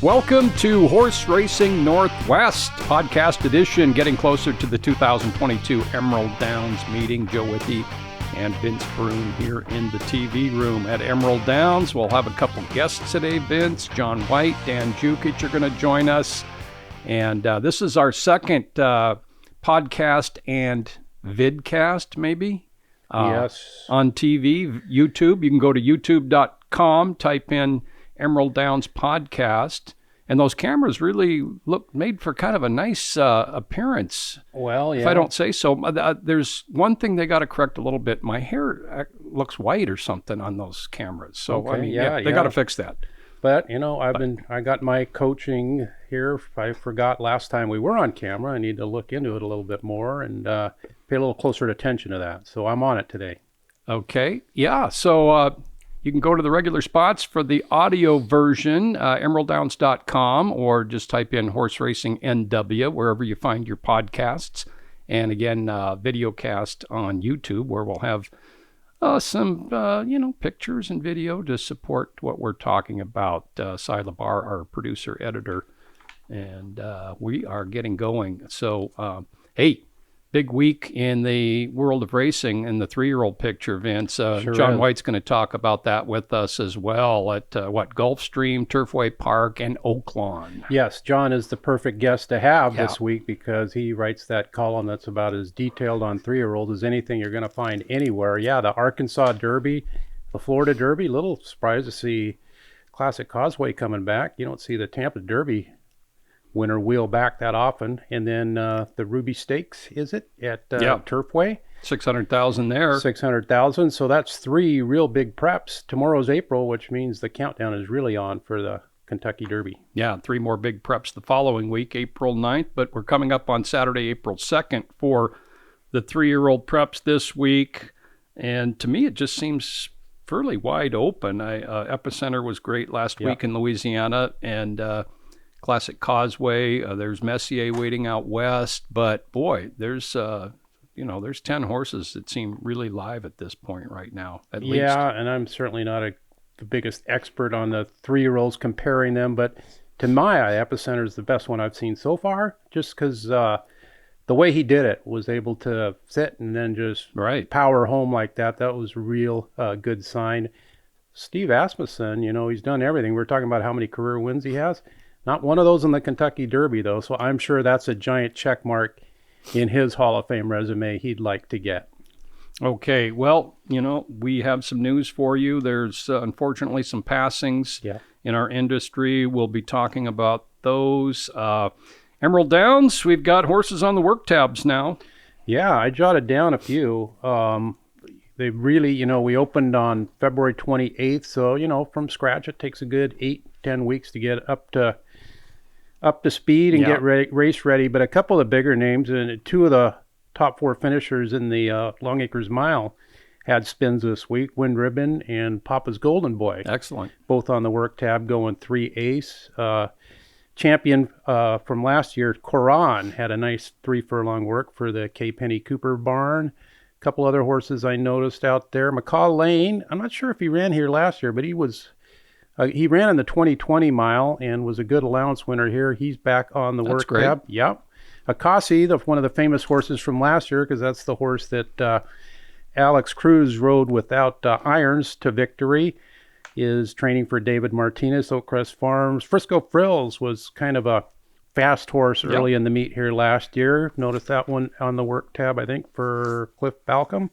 Welcome to Horse Racing Northwest podcast edition, getting closer to the 2022 Emerald Downs meeting. Joe Withy and Vince Broom here in the TV room at Emerald Downs. We'll have a couple guests today, Vince. Jon White, Dan Jukich are going to join us. And this is our second podcast and vidcast, maybe? Yes. On TV, YouTube. You can go to youtube.com, type in Emerald Downs podcast, and those cameras really look made for kind of a nice appearance. Well, yeah. If I don't say so. There's one thing they got to correct a little bit. My hair looks white or something on those cameras. So okay, I mean, they got to fix that. But you know, I got my coaching here. I forgot last time we were on camera. I need to look into it a little bit more and pay a little closer attention to that. So I'm on it today. Okay. Yeah. So you can go to the regular spots for the audio version, emeralddowns.com, or just type in Horse Racing NW, wherever you find your podcasts. And again, video cast on YouTube, where we'll have some pictures and video to support what we're talking about. Cy Labar, our producer, editor, and we are getting going. So, hey, big week in the world of racing in the 3-year-old picture, Vince. Jon White's going to talk about that with us as well at Gulfstream, Turfway Park, and Oaklawn. Yes, Jon is the perfect guest to have this week because he writes that column that's about as detailed on 3-year-old as anything you're going to find anywhere. Yeah, the Arkansas Derby, the Florida Derby, little surprised to see Classic Causeway coming back. You don't see the Tampa Derby winner wheel back that often. And then the Ruby Stakes, is it, at Turfway? 600,000 there. 600,000. So that's 3 real big preps. Tomorrow's April, which means the countdown is really on for the Kentucky Derby. Yeah, 3 more big preps the following week, April 9th. But we're coming up on Saturday, April 2nd for the 3-year-old preps this week. And to me, it just seems fairly wide open. Epicenter was great last week in Louisiana, and Classic Causeway. There's Messier waiting out west, but boy, there's 10 horses that seem really live at this point right now, at least. Yeah, and I'm certainly not the biggest expert on the 3-year-olds comparing them, but to my eye, Epicenter is the best one I've seen so far, just because the way he did it, was able to sit and then just power home like that. That was a real good sign. Steve Asmussen, he's done everything. We're talking about how many career wins he has. Not one of those in the Kentucky Derby, though, so I'm sure that's a giant check mark in his Hall of Fame resume he'd like to get. Okay, well, we have some news for you. There's unfortunately some passings in our industry. We'll be talking about those. Emerald Downs, we've got horses on the work tabs now. Yeah, I jotted down a few. They really, we opened on February 28th, so, from scratch it takes a good 8-10 weeks to get up to speed and get race ready. But a couple of the bigger names, and 2 of the top 4 finishers in the Longacres Mile had spins this week, Wind Ribbon and Papa's Golden Boy. Excellent. Both on the work tab going 3 ace. Champion from last year, Coran, had a nice 3 furlong work for the K. Penny Cooper barn. A couple other horses I noticed out there. McCaw Lane, I'm not sure if he ran here last year, but he ran in the 2020 mile and was a good allowance winner here. He's back on the work tab. Yep. Akasi, one of the famous horses from last year, because that's the horse that Alex Cruz rode without irons to victory, is training for David Martinez, Oakcrest Farms. Frisco Frills was kind of a fast horse early in the meet here last year. Notice that one on the work tab, I think, for Cliff Balcom.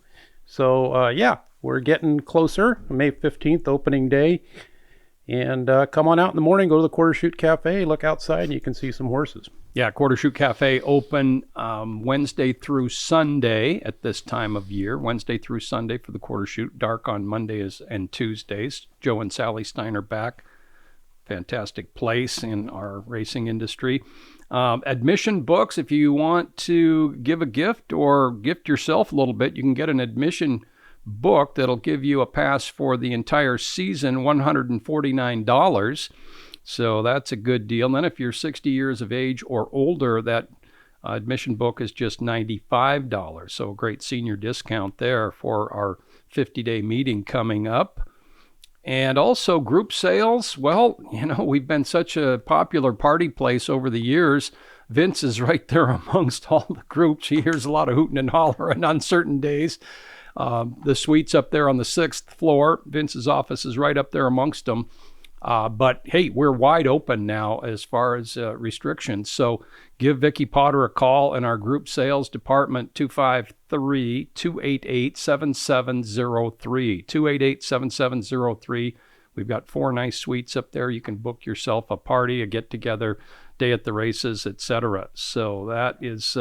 So, we're getting closer. May 15th, opening day. And come on out in the morning, go to the Quarter Chute Cafe, look outside, and you can see some horses. Yeah, Quarter Chute Cafe open Wednesday through Sunday at this time of year. Wednesday through Sunday for the Quarter Chute. Dark on Mondays and Tuesdays. Joe and Sally Steiner back. Fantastic place in our racing industry. Admission books, if you want to give a gift or gift yourself a little bit, you can get an admission book that'll give you a pass for the entire season, $149. So that's a good deal. And then if you're 60 years of age or older, that admission book is just $95. So a great senior discount there for our 50-day meeting coming up. And also group sales. Well, we've been such a popular party place over the years. Vince is right there amongst all the groups. He hears a lot of hooting and hollering on certain days. The suite's up there on the 6th floor. Vince's office is right up there amongst them. But hey, we're wide open now as far as restrictions. So give Vicki Potter a call in our group sales department, 253-288-7703. 288-7703. We've got 4 nice suites up there. You can book yourself a party, a get-together, day at the races, etc. So that is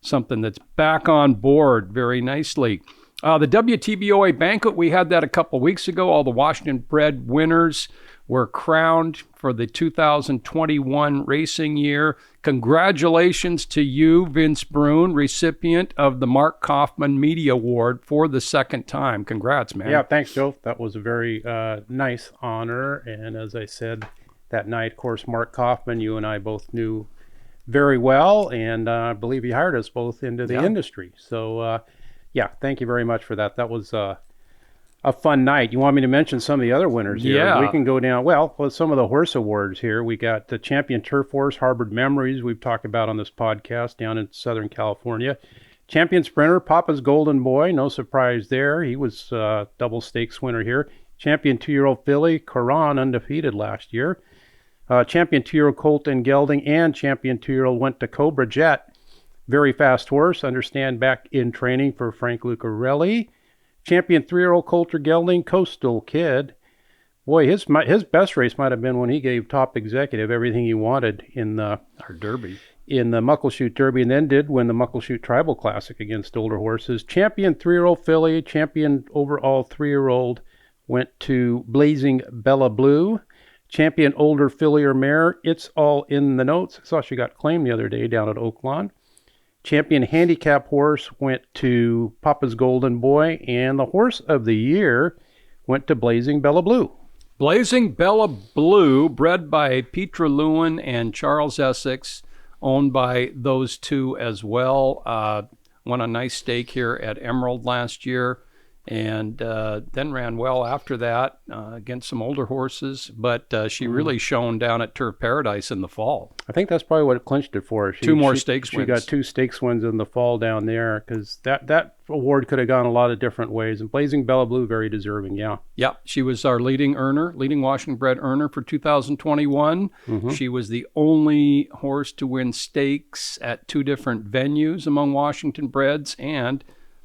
something that's back on board very nicely. The WTBOA banquet, we had that a couple weeks ago. All the Washington bred winners were crowned for the 2021 racing year. Congratulations to you, Vince Brune, recipient of the Mark Kaufman Media Award for the second time. Congrats, man. Yeah, thanks, Joe. That was a very nice honor. And as I said that night, of course, Mark Kaufman, you and I both knew very well. And I believe he hired us both into the industry. So, yeah, thank you very much for that. That was a fun night. You want me to mention some of the other winners here? Yeah. We can go down, well, with some of the horse awards here. We got the Champion Turf Horse, Harbored Memories, we've talked about on this podcast down in Southern California. Champion Sprinter, Papa's Golden Boy, no surprise there. He was double stakes winner here. Champion 2-year-old filly, Coran, undefeated last year. Champion 2-year-old Colt and Gelding, and Champion 2-year-old went to Cobra Jet. Very fast horse, understand back in training for Frank Lucarelli. Champion 3-year-old Coulter Gelding, Coastal Kid. Boy, his best race might have been when he gave Top Executive everything he wanted in our Derby. In the Muckleshoot Derby, and then did win the Muckleshoot Tribal Classic against older horses. Champion 3-year-old filly, champion overall 3-year-old went to Blazing Bella Blue. Champion older filly or mare, It's All in the Notes. I saw she got claimed the other day down at Oaklawn. Champion handicap horse went to Papa's Golden Boy, and the horse of the year went to Blazing Bella Blue. Blazing Bella Blue, bred by Petra Lewin and Charles Essex, owned by those two as well. Won a nice stake here at Emerald last year, and then ran well after that against some older horses. But she really shone down at Turf Paradise in the fall. I think that's probably what clinched it for her. Two more stakes wins. She got 2 stakes wins in the fall down there, because that award could have gone a lot of different ways. And Blazing Bella Blue, very deserving, yeah. Yeah, she was our leading Washington bred earner for 2021. She was the only horse to win stakes at 2 different venues among Washington breds, and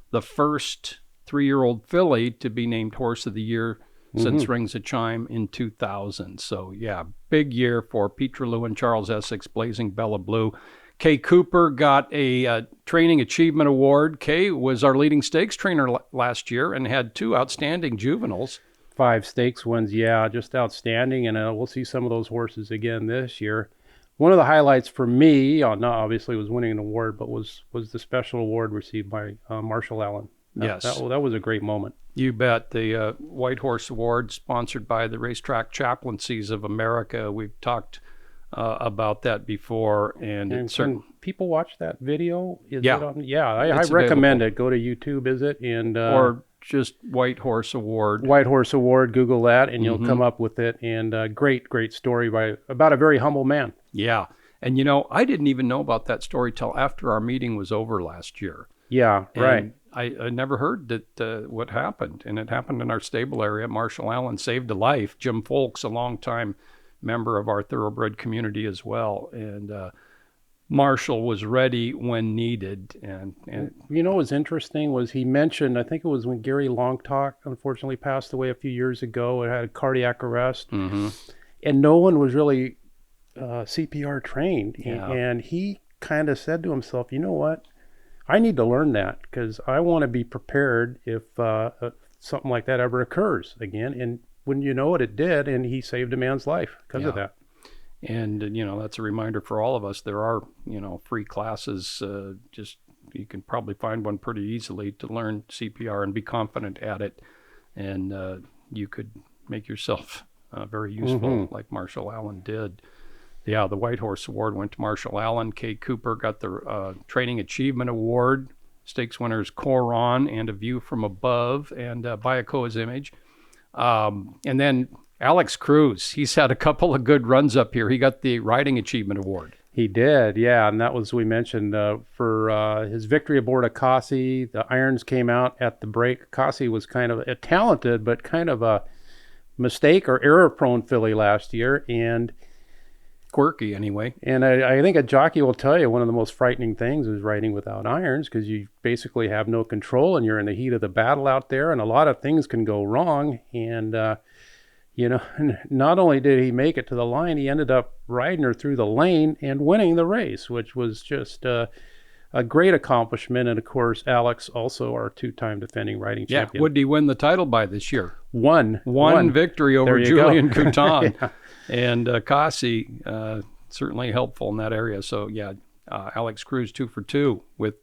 the first 3-year-old filly to be named Horse of the Year since Rings a Chime in 2000. So, yeah, big year for Petra Lewin, Charles Essex, Blazing Bella Blue. Kay Cooper got a Training Achievement Award. Kay was our leading stakes trainer last year and had 2 outstanding juveniles. 5 stakes wins, yeah, just outstanding. And we'll see some of those horses again this year. One of the highlights for me, not obviously was winning an award, but was the special award received by Marshall Allen. Yes. That was a great moment. You bet. The White Horse Award, sponsored by the Racetrack Chaplaincies of America. We've talked about that before. And can people watch that video? I It's recommend available. it. Go to YouTube, is it? And or just White Horse Award. White Horse Award, Google that, and you'll come up with it. And great story about a very humble man. Yeah. And, I didn't even know about that story till after our meeting was over last year. Yeah, right. And I never heard that what happened, and it happened in our stable area. Marshall Allen saved a life. Jim Folks, a longtime member of our thoroughbred community as well, and Marshall was ready when needed. And what was interesting was he mentioned, I think it was when Gary Longtalk unfortunately passed away a few years ago, it had a cardiac arrest, and no one was really CPR trained, and he kind of said to himself, you know what? I need to learn that, because I want to be prepared if something like that ever occurs again. And when you know it did, and he saved a man's life because of that. And, that's a reminder for all of us. There are, free classes. You can probably find one pretty easily to learn CPR and be confident at it. And you could make yourself very useful like Marshall Allen did. Yeah, the White Horse Award went to Marshall Allen. Kay Cooper got the Training Achievement Award. Stakes winners Coron and A View from Above and Bayakoa's Image. And then Alex Cruz, he's had a couple of good runs up here. He got the Riding Achievement Award. He did, yeah, and that was, we mentioned, for his victory aboard Akasi. The irons came out at the break. Akasi was kind of a talented, but kind of a mistake or error-prone filly last year, and quirky anyway. And I think a jockey will tell you one of the most frightening things is riding without irons, because you basically have no control and you're in the heat of the battle out there, and a lot of things can go wrong. And not only did he make it to the line, he ended up riding her through the lane and winning the race, which was just a great accomplishment. And of course, Alex, also our two-time defending riding champion. Would he win the title by this year? One victory over Julian Couton. Yeah. And Kasi, certainly helpful in that area. So, yeah, Alex Cruz 2 for 2 with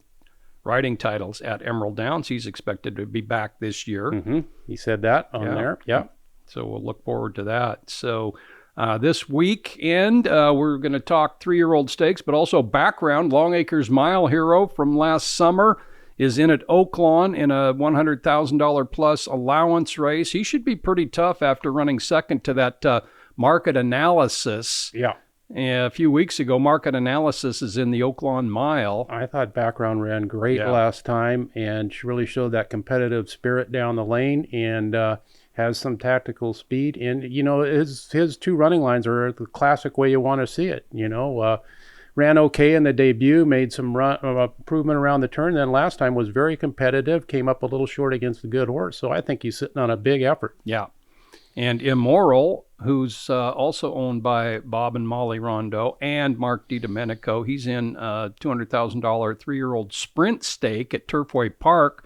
riding titles at Emerald Downs. He's expected to be back this year. Mm-hmm. He said that on there. Yeah. So we'll look forward to that. So this weekend, we're going to talk 3-year-old stakes, but also background. Longacres Mile hero from last summer is in at Oaklawn in a $100,000 plus allowance race. He should be pretty tough after running second to that Market Analysis. Yeah. A few weeks ago. Market Analysis is in the Oaklawn Mile. I thought background ran great last time, and she really showed that competitive spirit down the lane, and has some tactical speed. And, his two running lines are the classic way you want to see it. Ran okay in the debut, made some improvement around the turn. Then last time was very competitive, came up a little short against a good horse. So I think he's sitting on a big effort. Yeah. And Immoral, who's also owned by Bob and Molly Rondeau and Mark DiDomenico, he's in a $200,000 3-year-old sprint stake at Turfway Park,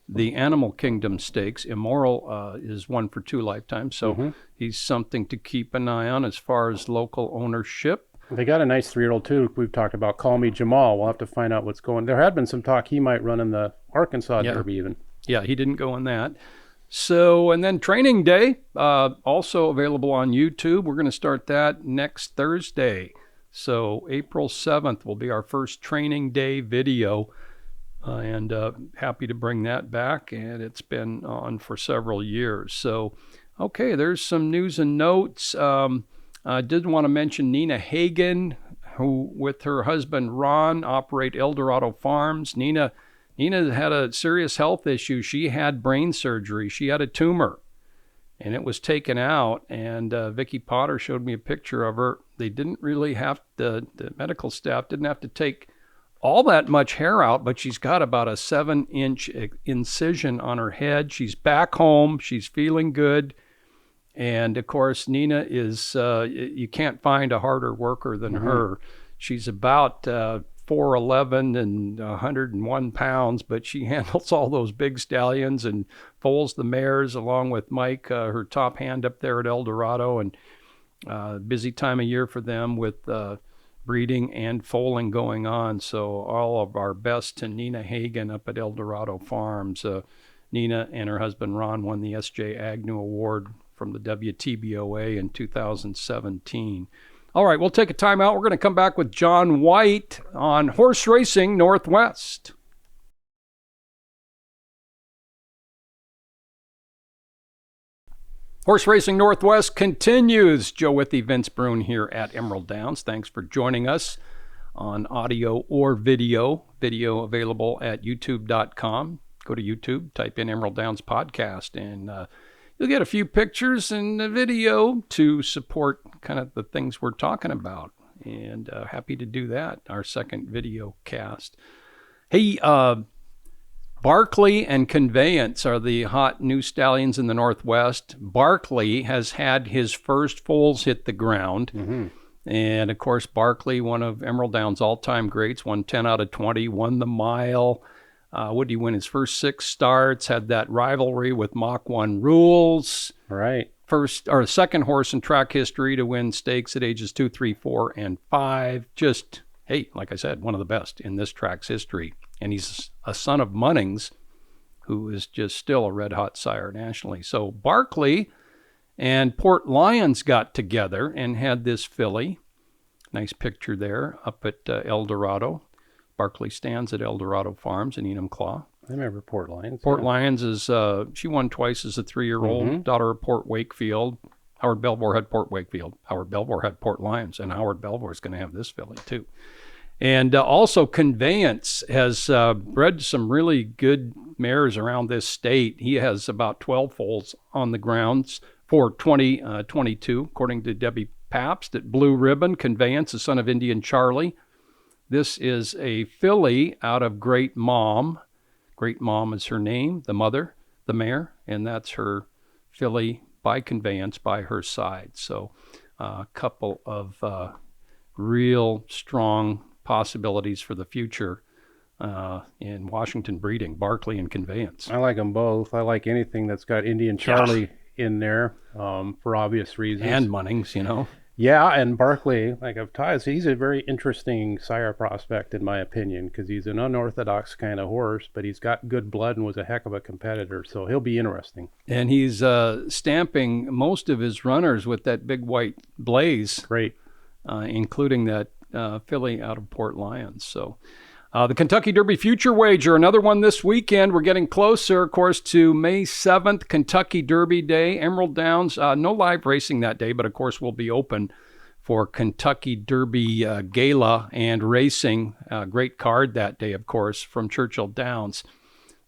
the Animal Kingdom Stakes. Immoral is 1 for 2 lifetimes, so he's something to keep an eye on as far as local ownership. They got a nice 3-year-old too. We've talked about Call Me Jamal. We'll have to find out what's going. There had been some talk he might run in the Arkansas Derby even. Yeah, he didn't go in that. So, and then Training Day, also available on YouTube. We're going to start that next Thursday. So April 7th will be our first Training Day video. And happy to bring that back, and it's been on for several years. So, okay, there's some news and notes. I did want to mention Nina Hagen, who with her husband Ron operate Eldorado Farms. Nina had a serious health issue. She had brain surgery. She had a tumor, and it was taken out. And Vicki Potter showed me a picture of her. They didn't really have the medical staff didn't have to take all that much hair out, but she's got about a 7-inch incision on her head. She's back home. She's feeling good. And of course, Nina is, you can't find a harder worker than her. She's about 4'11" and 101 pounds, but she handles all those big stallions and foals the mares along with Mike, her top hand up there at Eldorado, and busy time of year for them with breeding and foaling going on. So all of our best to Nina Hagen up at Eldorado Farms. Nina and her husband Ron won the S.J. Agnew Award from the WTBOA in 2017. All right, we'll take a time out. We're going to come back with Jon White on Horse Racing Northwest. Horse Racing Northwest continues. Joe Withy, Vince Brune here at Emerald Downs. Thanks for joining us on audio or video. Video available at youtube.com. Go to YouTube, type in Emerald Downs Podcast, and you'll get a few pictures and a video to support kind of the things we're talking about. And happy to do that, our second video cast. Hey, Barkley and Conveyance are the hot new stallions in the Northwest. Barkley has had his first foals hit the ground. And, of course, Barkley, one of Emerald Downs' all-time greats, won 10 out of 20, won the mile. Would he win his first 6 starts, had that rivalry with Mach 1 Rules. Right. Second horse in track history to win stakes at ages 2, 3, 4, and 5. Just, hey, like I said, one of the best in this track's history. And he's a son of Munnings, who is just still a red-hot sire nationally. So Barkley and Port Lions got together and had this filly. Nice picture there up at El Dorado. Barkley stands at El Dorado Farms in Enumclaw. I remember Port Lions. Port Lions is, she won twice as a 3-year-old, daughter of Port Wakefield. Howard Belvoir had Port Wakefield. Howard Belvoir had Port Lions, and Howard Belvoir is going to have this filly too. And also Conveyance has bred some really good mares around this state. He has about 12 foals on the grounds for 2022, according to Debbie Pabst at Blue Ribbon. Conveyance, the son of Indian Charlie. This is a filly out of Great Mom. Great Mom is her name, the mother, the mare, and that's her filly by Conveyance by her side. So a couple of real strong possibilities for the future in Washington breeding, Barkley and Conveyance. I like them both. I like anything that's got Indian Charlie in there for obvious reasons. And Munnings, you know. Yeah, and Barkley, like I've ties, he's a very interesting sire prospect in my opinion, because he's an unorthodox kind of horse, but he's got good blood and was a heck of a competitor, so he'll be interesting. And he's stamping most of his runners with that big white blaze. Great. Including that filly out of Port Lions. So the Kentucky Derby Future Wager, another one this weekend. We're getting closer, of course, to May 7th, Kentucky Derby Day, Emerald Downs. No live racing that day, but of course we'll be open for Kentucky Derby Gala and racing. Great card that day, of course, from Churchill Downs.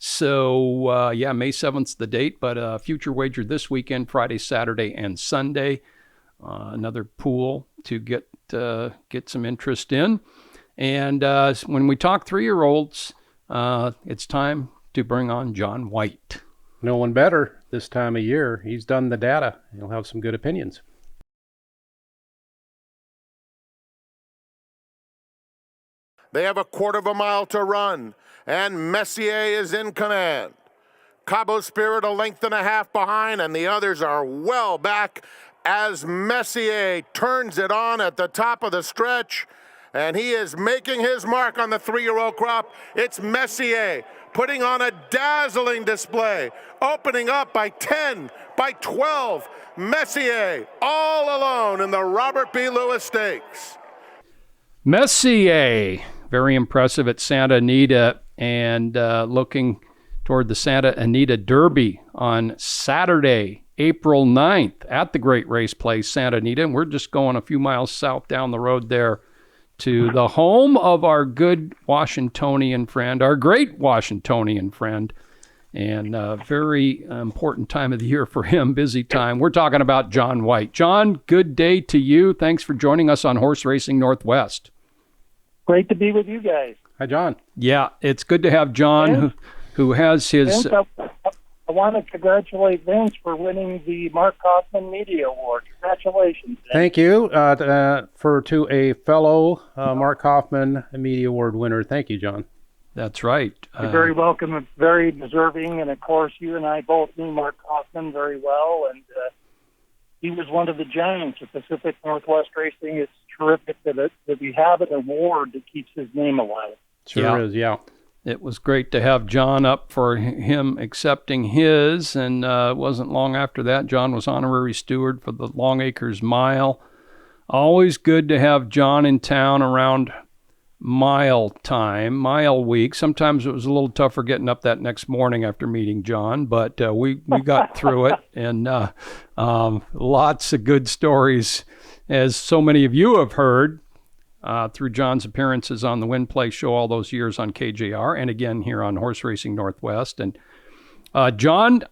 So, May 7th's the date, but Future Wager this weekend, Friday, Saturday, and Sunday. Another pool to get some interest in. And when we talk 3-year-olds, it's time to bring on Jon White. No one better this time of year. He's done the data. He'll have some good opinions. They have a quarter of a mile to run, and Messier is in command. Cabo Spirit a length and a half behind, and the others are well back as Messier turns it on at the top of the stretch, and he is making his mark on the 3-year-old crop. It's Messier putting on a dazzling display, opening up by 10, by 12. Messier all alone in the Robert B. Lewis Stakes. Messier, very impressive at Santa Anita, and looking toward the Santa Anita Derby on Saturday, April 9th at the Great Race Place, Santa Anita. And we're just going a few miles south down the road there to the home of our good Washingtonian friend, our great Washingtonian friend, and a very important time of the year for him, busy time. We're talking about Jon White. Jon, good day to you. Thanks for joining us on Horse Racing Northwest. Great to be with you guys. Hi, Jon. Yeah, it's good to have Jon, who has his... Vince, I want to congratulate Vince for winning the Mark Kaufman Media Award. Congratulations, Vince. Thank you to a fellow Mark Kaufman Media Award winner. Thank you, Jon. That's right. You're very welcome and very deserving. And, of course, you and I both knew Mark Kaufman very well. And he was one of the giants of Pacific Northwest Racing. It's terrific that we have an award that keeps his name alive. Sure is, yeah. It was great to have Jon up for him accepting his, and it wasn't long after that, Jon was honorary steward for the Longacres Mile. Always good to have Jon in town around mile week. Sometimes it was a little tougher getting up that next morning after meeting Jon, but we got through it, and lots of good stories, as so many of you have heard, through Jon's appearances on the Win Play show all those years on KJR, and again here on Horse Racing Northwest. And Jon,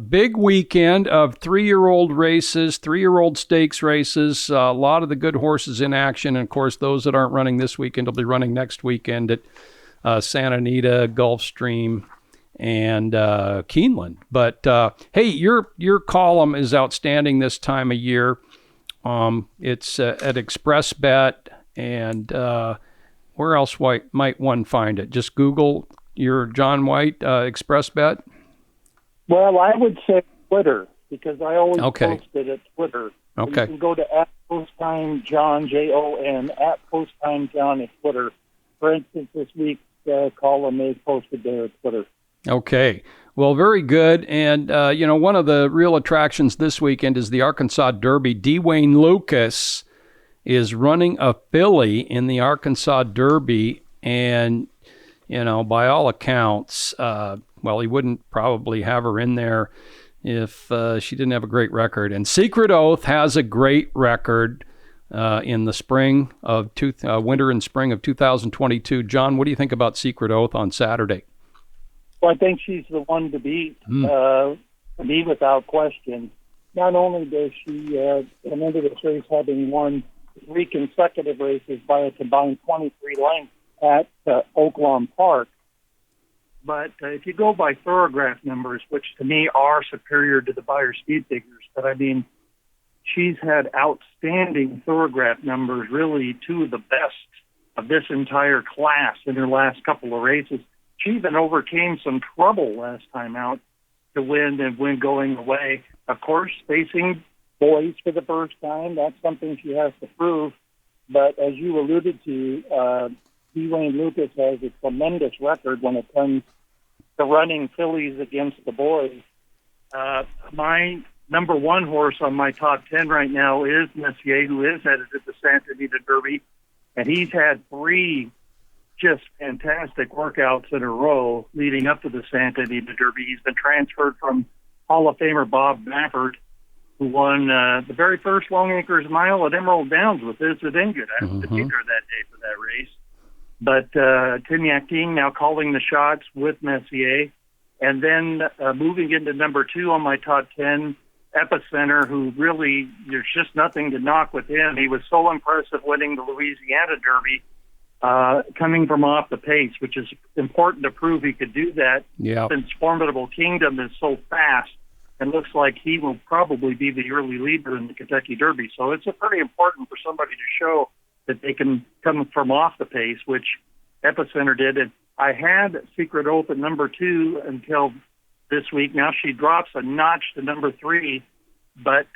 big weekend of 3-year-old races, 3-year-old stakes races, a lot of the good horses in action. And of course, those that aren't running this weekend will be running next weekend at Santa Anita, Gulfstream, and Keeneland. But hey, your column is outstanding this time of year. It's at Express Bet. And where else might one find it? Just Google your Jon White Express Bet? Well, I would say Twitter, because I always post it at Twitter. Okay. You can go to @PostTimeJon, Jon, @PostTimeJon at Twitter. For instance, this week's column is posted there at Twitter. Okay. Well, very good. And, one of the real attractions this weekend is the Arkansas Derby. Dwayne Lucas is running a filly in the Arkansas Derby, and by all accounts, well, he wouldn't probably have her in there if she didn't have a great record. And Secret Oath has a great record in the winter and spring of 2022. John, what do you think about Secret Oath on Saturday? Well, I think she's the one to beat, without question. Not only does she come into this race having won 3 consecutive races by a combined 23 lengths at Oaklawn Park, but if you go by thoroughbred numbers, which to me are superior to the Beyer speed figures, but I mean, she's had outstanding thoroughbred numbers, really 2 of the best of this entire class in her last couple of races. She even overcame some trouble last time out to win and win going away. Of course, facing boys for the first time, that's something she has to prove. But as you alluded to, Wayne Lucas has a tremendous record when it comes to running fillies against the boys. My number 1 horse on my top 10 right now is Messier, who is headed to the Santa Anita Derby, and he's had 3 just fantastic workouts in a row leading up to the Santa Anita Derby. He's been transferred from Hall of Famer Bob Baffert, who won the very first Longacres Mile at Emerald Downs with Izzet Ingut. I was the teacher that day for that race. But Tim Yakteen now calling the shots with Messier. And then moving into number 2 on my top 10, Epicenter, who really, there's just nothing to knock with him. He was so impressive winning the Louisiana Derby, coming from off the pace, which is important to prove he could do that. Yeah. Since Formidable Kingdom is so fast, and looks like he will probably be the early leader in the Kentucky Derby. So it's pretty important for somebody to show that they can come from off the pace, which Epicenter did. And I had Secret Oath at number 2 until this week. Now she drops a notch to number 3. But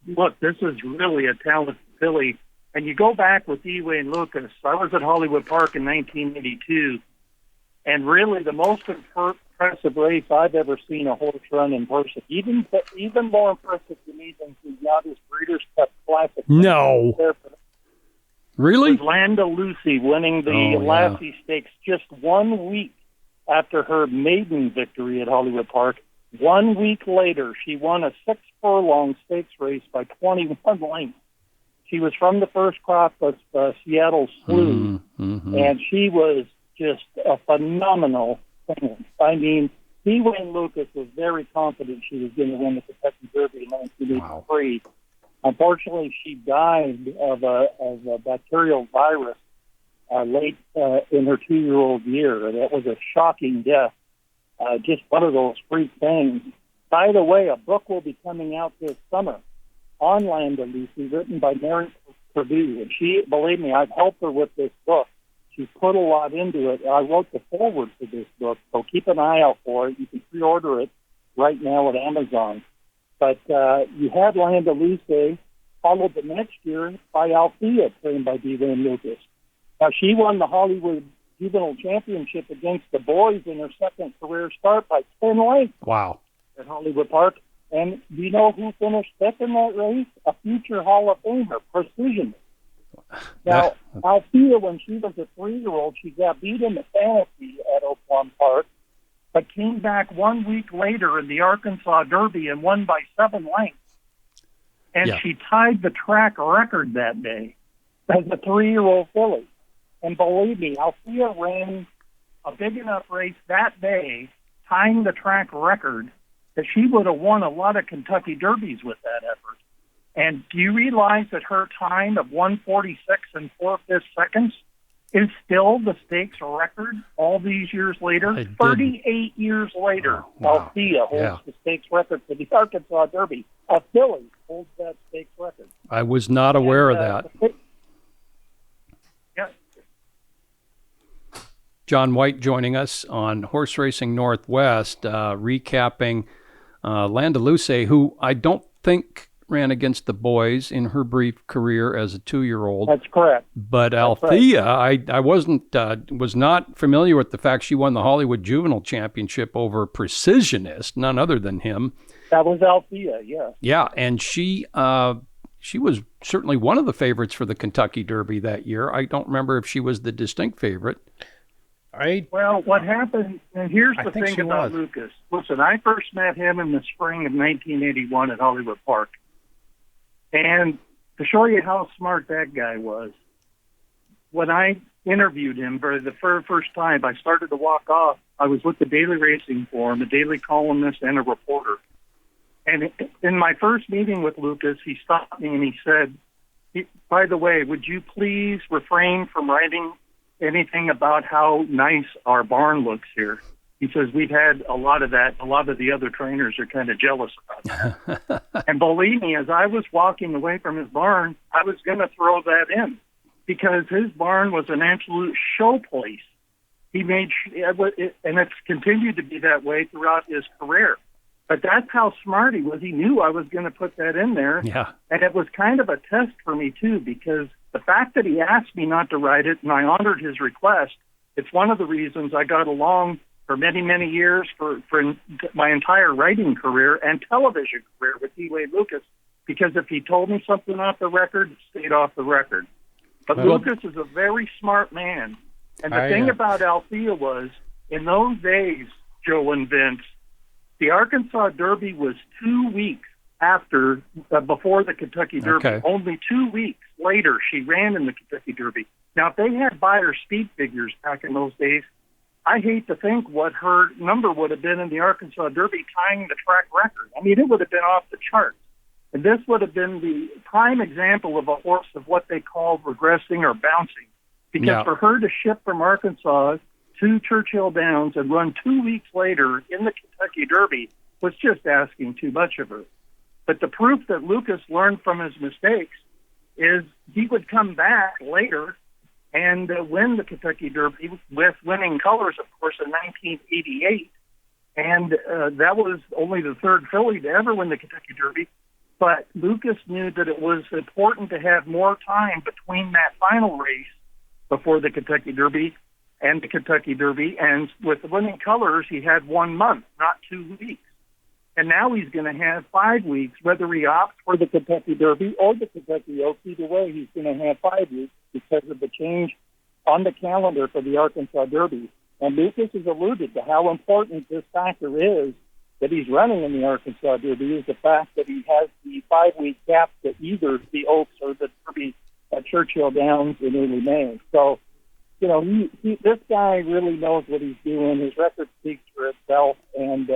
look, this is really a talented filly. And you go back with Wayne Lucas. I was at Hollywood Park in 1982, and really the most impressive race I've ever seen a horse run in person. Even more impressive to me than Kenyatta's Breeders' Cup Classic. No. Really? Was Landa Lucy winning the Lassie Stakes just 1 week after her maiden victory at Hollywood Park. 1 week later, she won a 6-furlong stakes race by 21 lengths. She was from the first crop of Seattle Slew, and she was just a phenomenal thing. I mean, Wayne Lucas was very confident she was going to win the Kentucky Derby in 1983. Wow. Unfortunately, she died of a bacterial virus late in her 2-year-old year. That was a shocking death. Just one of those freak things. By the way, a book will be coming out this summer on Landa Lucy, written by Mary Purdue. And she, believe me, I've helped her with this book. She's put a lot into it. I wrote the foreword for this book, so keep an eye out for it. You can pre-order it right now at Amazon. But you had Landa Lucy, followed the next year by Althea, trained by Wayne Lucas. Now, she won the Hollywood Juvenile Championship against the boys in her second career start by 10 lengths. Wow. At Hollywood Park. And do you know who finished 5th in that race? A future Hall of Famer, Precision. Now, Althea, when she was a 3-year-old, she got beat in the fantasy at Oaklawn Park, but came back 1 week later in the Arkansas Derby and won by 7 lengths. And she tied the track record that day as a 3-year-old filly. And believe me, Althea ran a big enough race that day, tying the track record, that she would have won a lot of Kentucky Derbies with that effort. And do you realize that her time of 1:46 and 4/5 seconds is still the stakes record all these years later? 38 years later, Althea holds the stakes record for the Arkansas Derby. A filly holds that stakes record. I was not aware of that. Jon White joining us on Horse Racing Northwest, recapping Landa Lucy, who I don't think ran against the boys in her brief career as a 2-year-old. That's correct. But Althea, I was not familiar with the fact she won the Hollywood Juvenile Championship over Precisionist, none other than him. That was Althea, yeah. Yeah, and she was certainly one of the favorites for the Kentucky Derby that year. I don't remember if she was the distinct favorite. Well, what happened, and here's I the think thing she about was. Lucas. Listen, I first met him in the spring of 1981 at Hollywood Park. And to show you how smart that guy was, when I interviewed him for the first time, I started to walk off. I was with the Daily Racing Forum, a daily columnist and a reporter. And in my first meeting with Lucas, he stopped me and he said, by the way, would you please refrain from writing anything about how nice our barn looks here? He says, we've had a lot of that. A lot of the other trainers are kind of jealous about that. And believe me, as I was walking away from his barn, I was going to throw that in because his barn was an absolute show place. He made, and it's continued to be that way throughout his career. But that's how smart he was. He knew I was going to put that in there. Yeah. And it was kind of a test for me, too, because the fact that he asked me not to write it and I honored his request, it's one of the reasons I got along for many, many years for my entire writing career and television career with D. Wade Lucas, because if he told me something off the record, it stayed off the record. But Lucas is a very smart man. And the thing about Althea was, in those days, Joe and Vince, the Arkansas Derby was 2 weeks after, before the Kentucky Derby. Okay. Only 2 weeks later, she ran in the Kentucky Derby. Now, if they had buyer speed figures back in those days, I hate to think what her number would have been in the Arkansas Derby tying the track record. I mean, it would have been off the charts. And this would have been the prime example of a horse of what they call regressing or bouncing. Because for her to ship from Arkansas to Churchill Downs and run 2 weeks later in the Kentucky Derby was just asking too much of her. But the proof that Lucas learned from his mistakes is he would come back later and win the Kentucky Derby with winning colors, of course, in 1988. And that was only the third filly to ever win the Kentucky Derby. But Lucas knew that it was important to have more time between that final race before the Kentucky Derby and the Kentucky Derby. And with the winning colors, he had 1 month, not 2 weeks. And now he's going to have 5 weeks, whether he opts for the Kentucky Derby or the Kentucky Oaks. Either way, he's going to have 5 weeks because of the change on the calendar for the Arkansas Derby. And Lucas has alluded to how important this factor is that he's running in the Arkansas Derby is the fact that he has the 5-week gap to either the Oaks or the Derby at Churchill Downs in early May. So, you know, this guy really knows what he's doing. His record speaks for itself. And,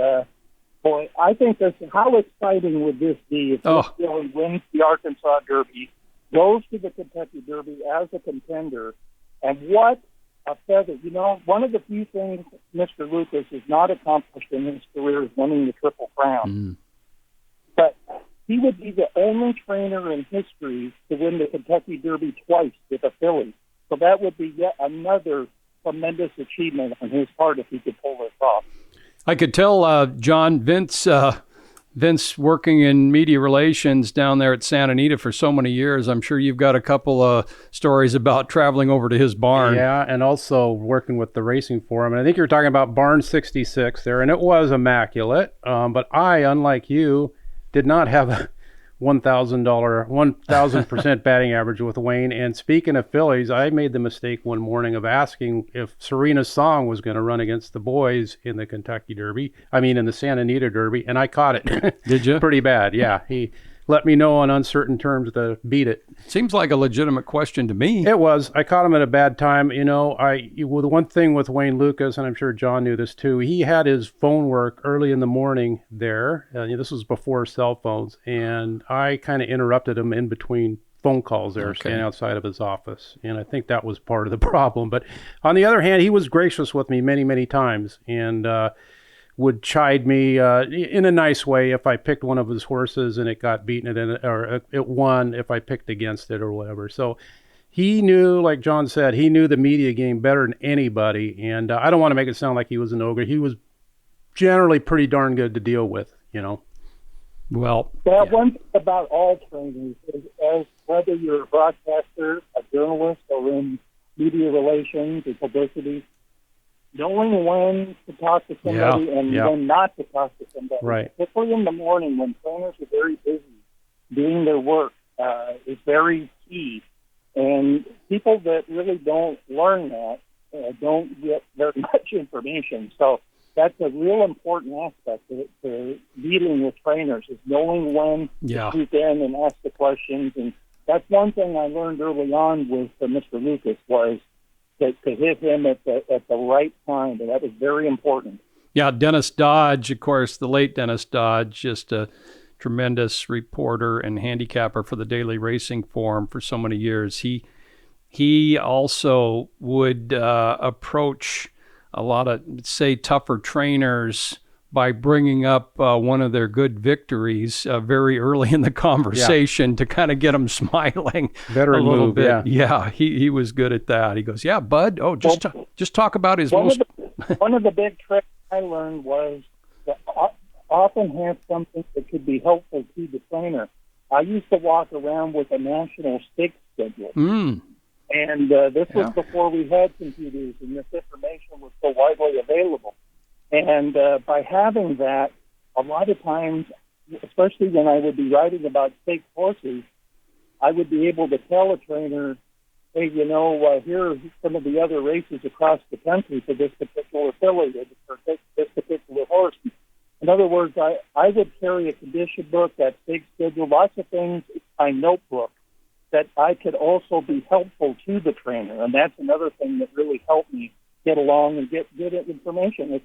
boy, I think how exciting would this be if this filly wins the Arkansas Derby, goes to the Kentucky Derby as a contender, and what a feather. You know, one of the few things Mr. Lucas has not accomplished in his career is winning the Triple Crown. But he would be the only trainer in history to win the Kentucky Derby twice with a filly. So that would be yet another tremendous achievement on his part if he could pull this off. I could tell, John, Vince working in media relations down there at Santa Anita for so many years. I'm sure you've got a couple of stories about traveling over to his barn. Yeah, and also working with the Racing Forum. And I think you're talking about Barn 66 there, and it was immaculate. But I, unlike you, did not have a $1,000% batting average with Wayne. And speaking of fillies, I made the mistake one morning of asking if Serena's Song was going to run against the boys in the Kentucky Derby. I mean, in the Santa Anita Derby, and I caught it. Did you? Pretty bad, yeah. He let me know on uncertain terms to beat it. Seems like a legitimate question to me. It was. I caught him at a bad time. You know, the one thing with Wayne Lucas, and I'm sure John knew this too, he had his phone work early in the morning there. This was before cell phones, and I kind of interrupted him in between phone calls there, standing outside of his office. And I think that was part of the problem. But on the other hand, he was gracious with me many, many times, and would chide me in a nice way if I picked one of his horses and it got beaten, or it won if I picked against it or whatever. So he knew, like John said, he knew the media game better than anybody. And I don't want to make it sound like he was an ogre. He was generally pretty darn good to deal with, you know. Well, one thing about all trainers is, as whether you're a broadcaster, a journalist, or in media relations or publicity, knowing when to talk to somebody and when not to talk to somebody. Right. Particularly in the morning when trainers are very busy doing their work is very key. And people that really don't learn that don't get very much information. So that's a real important aspect to dealing with trainers, is knowing when to swoop in and ask the questions. And that's one thing I learned early on with Mr. Lucas, was to hit him at the right time, and that was very important. Yeah, Dennis Dodge, of course, the late Dennis Dodge, just a tremendous reporter and handicapper for the Daily Racing Form for so many years. He also would approach a lot of, say, tougher trainers by bringing up one of their good victories very early in the conversation to kind of get them smiling a little bit. Yeah, he was good at that. He goes, "Yeah, bud. Oh, just talk about his one of the big tricks I learned was to often have something that could be helpful to the trainer. I used to walk around with a national stakes schedule. And this was before we had computers and this information was so widely available. And by having that, a lot of times, especially when I would be writing about stakes horses, I would be able to tell a trainer, hey, here are some of the other races across the country for this particular filly or this particular horse. In other words, I would carry a condition book, that stakes schedule, lots of things, my notebook, that I could also be helpful to the trainer. And that's another thing that really helped me get along and get good information.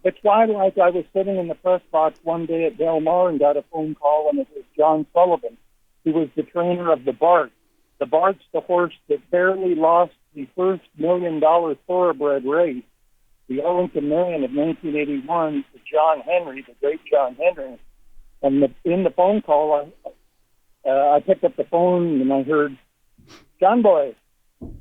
It's why, like, I was sitting in the press box one day at Del Mar and got a phone call, and it was John Sullivan, who was the trainer of the Bark. The Bark's the horse that barely lost the first $1 million thoroughbred race, the Ellington Million of 1981, to John Henry, the great John Henry. And in the phone call, I picked up the phone and I heard, "John boy,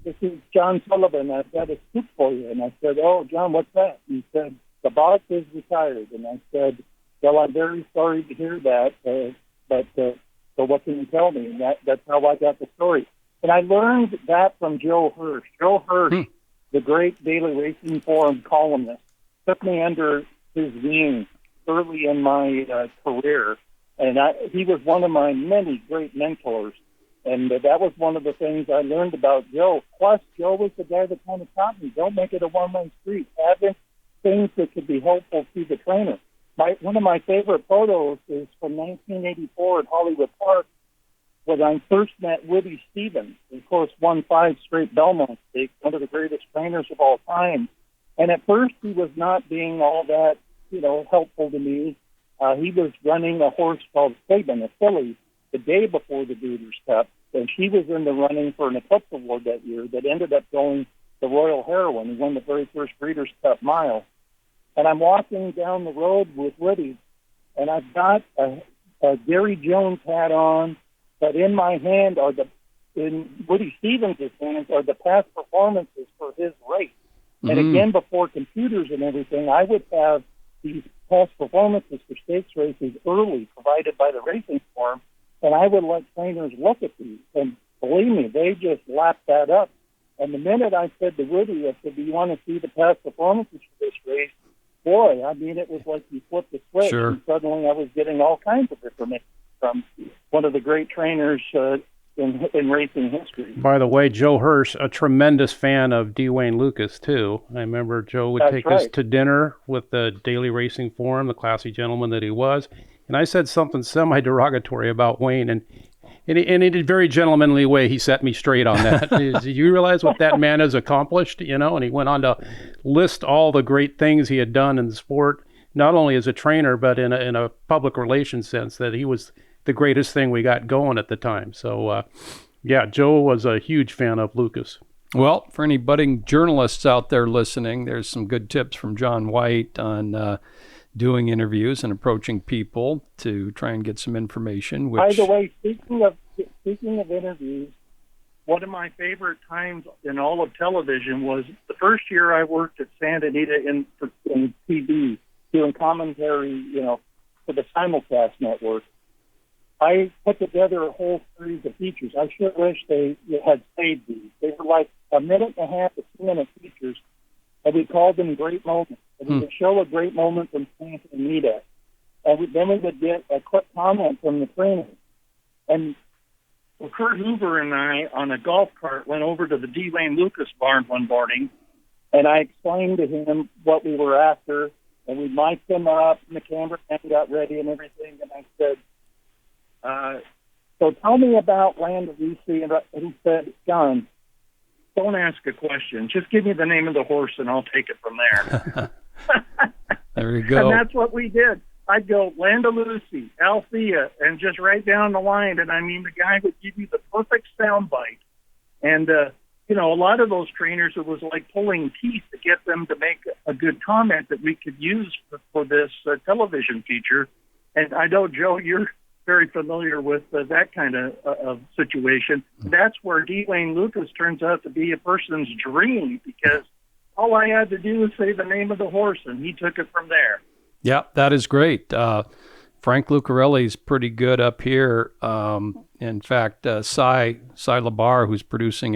this is John Sullivan. I've got a scoop for you." And I said, "Oh, John, what's that?" And he said, "The Bark is retired." And I said, "Well, I'm very sorry to hear that, but so what can you tell me?" And that's how I got the story. And I learned that from Joe Hirsch. Joe Hirsch, the great Daily Racing Forum columnist, took me under his wing early in my career. And he was one of my many great mentors. And that was one of the things I learned about Joe. Plus, Joe was the guy that kind of taught me, don't make it a one-way street. Have things that could be helpful to the trainer. One of my favorite photos is from 1984 at Hollywood Park, when I first met Woody Stevens. Of course, won 5 straight Belmont Stakes, one of the greatest trainers of all time. And at first, he was not being all that, helpful to me. He was running a horse called Saban, a filly, the day before the Breeders' Cup, and she was in the running for an Eclipse Award that year that ended up going the Royal Heroine, who won the very first Breeders' Cup mile. And I'm walking down the road with Woody, and I've got a Gary Jones hat on, but in my hand in Woody Stevens' hands are the past performances for his race. Mm-hmm. And again, before computers and everything, I would have these past performances for stakes races early, provided by the Racing Form, and I would let trainers look at these. And believe me, they just lapped that up. And the minute I said to Woody, I said, "Do you want to see the past performances for this race?" Boy, I mean, it was like you flipped the switch, and suddenly I was getting all kinds of information from one of the great trainers in racing history. By the way, Joe Hirsch, a tremendous fan of D. Wayne Lucas, too. I remember Joe would take us to dinner with the Daily Racing Forum, the classy gentleman that he was. And I said something semi-derogatory about Wayne, and in a very gentlemanly way, he set me straight on that. Do you realize what that man has accomplished? And he went on to list all the great things he had done in the sport, not only as a trainer, but in a public relations sense, that he was the greatest thing we got going at the time. So, Joe was a huge fan of Lucas. Well, for any budding journalists out there listening, there's some good tips from Jon White on doing interviews and approaching people to try and get some information. By the way, speaking of interviews, one of my favorite times in all of television was the first year I worked at Santa Anita in TV, doing commentary, for the simulcast network. I put together a whole series of features. I sure wish they had saved these. They were like a minute and a half to 2-minute features, and we called them great moments. And we would show a great moment from Santa Anita, and then we would get a quick comment from the trainer. And Kurt Hoover and I, on a golf cart, went over to the D. Wayne Lucas barn one morning, And I explained to him what we were after, and we mic'd him up, and the cameraman got ready and everything. And I said, so tell me about Land of Lucy. And he said, John, don't ask a question. Just give me the name of the horse, and I'll take it from there. There you go. And that's what we did. I'd go Land of Lucy, Althea, and just right down the line. And, I mean, the guy would give you the perfect soundbite. And, you know, a lot of those trainers, it was like pulling teeth to get them to make a good comment that we could use for this television feature. And I know, Joe, you're very familiar with that kind of situation. That's where Dwayne Lucas turns out to be a person's dream, because all I had to do was say the name of the horse, and he took it from there. Yeah, that is great. Frank Lucarelli's pretty good up here. In fact, Cy Labar, who's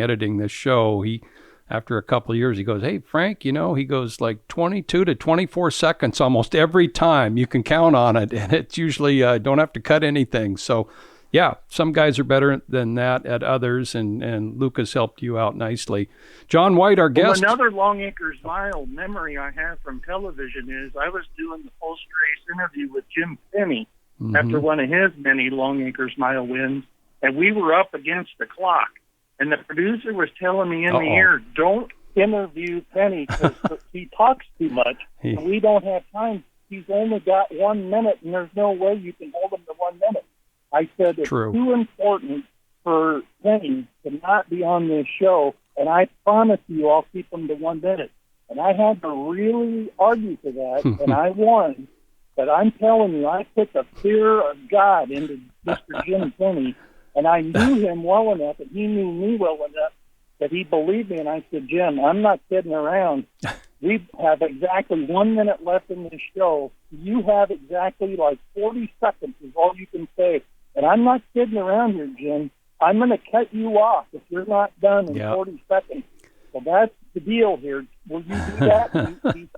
editing this show, he, after a couple of years, he goes, hey, Frank, you know, he goes like 22 to 24 seconds almost every time. You can count on it, and it's usually don't have to cut anything. So, yeah, some guys are better than that at others, and Lucas helped you out nicely. Jon White, our guest. Well, another Longacres Mile memory I have from television is I was doing the post-race interview with Jim Penny after one of his many Longacres Mile wins, and we were up against the clock. And the producer was telling me in the ear, don't interview Penny because he talks too much, and we don't have time. He's only got 1 minute, and there's no way you can hold him to 1 minute. I said it's too important for Penny to not be on this show, and I promise you I'll keep him to 1 minute. And I had to really argue for that, and I won. But I'm telling you, I put the fear of God into Mr. Jim Penny, and I knew him well enough, and he knew me well enough that he believed me. And I said, Jim, I'm not kidding around. We have exactly 1 minute left in this show. You have exactly like 40 seconds is all you can say. And I'm not kidding around here, Jim. I'm going to cut you off if you're not done in 40 seconds. So that's the deal here. Will you do that? he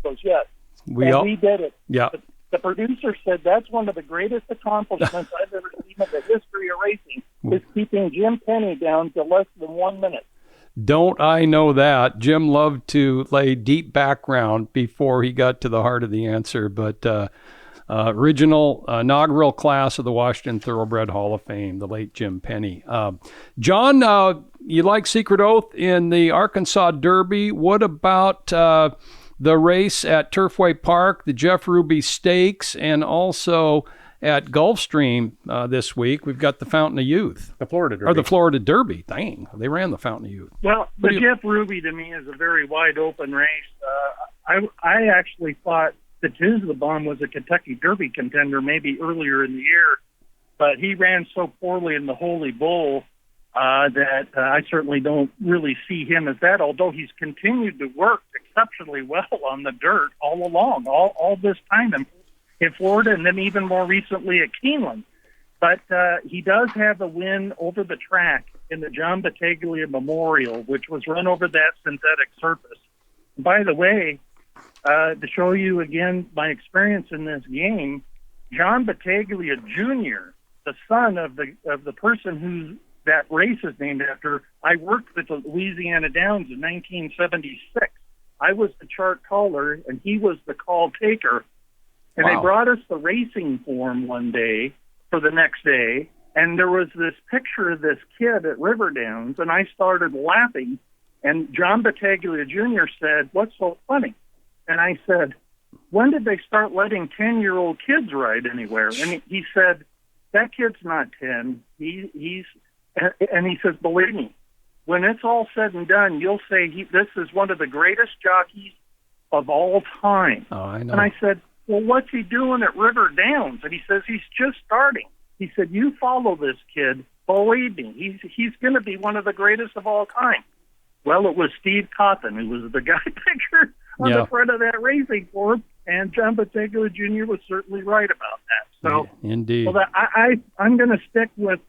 goes, yes. We did it. Yeah. The producer said that's one of the greatest accomplishments I've ever seen in the history of racing, is keeping Jim Penny down to less than 1 minute. Don't I know that? Jim loved to lay deep background before he got to the heart of the answer, but original inaugural class of the Washington Thoroughbred Hall of Fame, the late Jim Penny. John, you like Secret Oath in the Arkansas Derby. What about the race at Turfway Park, the Jeff Ruby Stakes, and also at Gulfstream this week? We've got the Fountain of Youth. The Florida Derby. Or the Florida Derby. Dang, they ran the Fountain of Youth. Well, the Jeff Ruby to me is a very wide open race. I actually thought that Bomb was a Kentucky Derby contender maybe earlier in the year, but he ran so poorly in the Holy Bull that I certainly don't really see him as that, although he's continued to work exceptionally well on the dirt all along, all this time in Florida, and then even more recently at Keeneland. But he does have a win over the track in the John Battaglia Memorial, which was run over that synthetic surface. By the way, to show you again my experience in this game, John Battaglia Jr., the son of the person who that race is named after, I worked with the Louisiana Downs in 1976. I was the chart caller, and he was the call taker. And They brought us the racing form one day for the next day, and there was this picture of this kid at River Downs, and I started laughing. And John Battaglia Jr. said, "What's so funny?" And I said, "When did they start letting 10-year-old kids ride anywhere?" And he said, "That kid's not 10. He says, believe me, when it's all said and done, you'll say this is one of the greatest jockeys of all time." Oh, I know. And I said, "Well, what's he doing at River Downs?" And he says, "He's just starting." He said, "You follow this kid. Believe me, he's going to be one of the greatest of all time." Well, it was Steve Kaufman who was the guy pictured on the front of that racing form, and John Battaglia Jr. was certainly right about that. So, indeed. Well, I'm going to stick with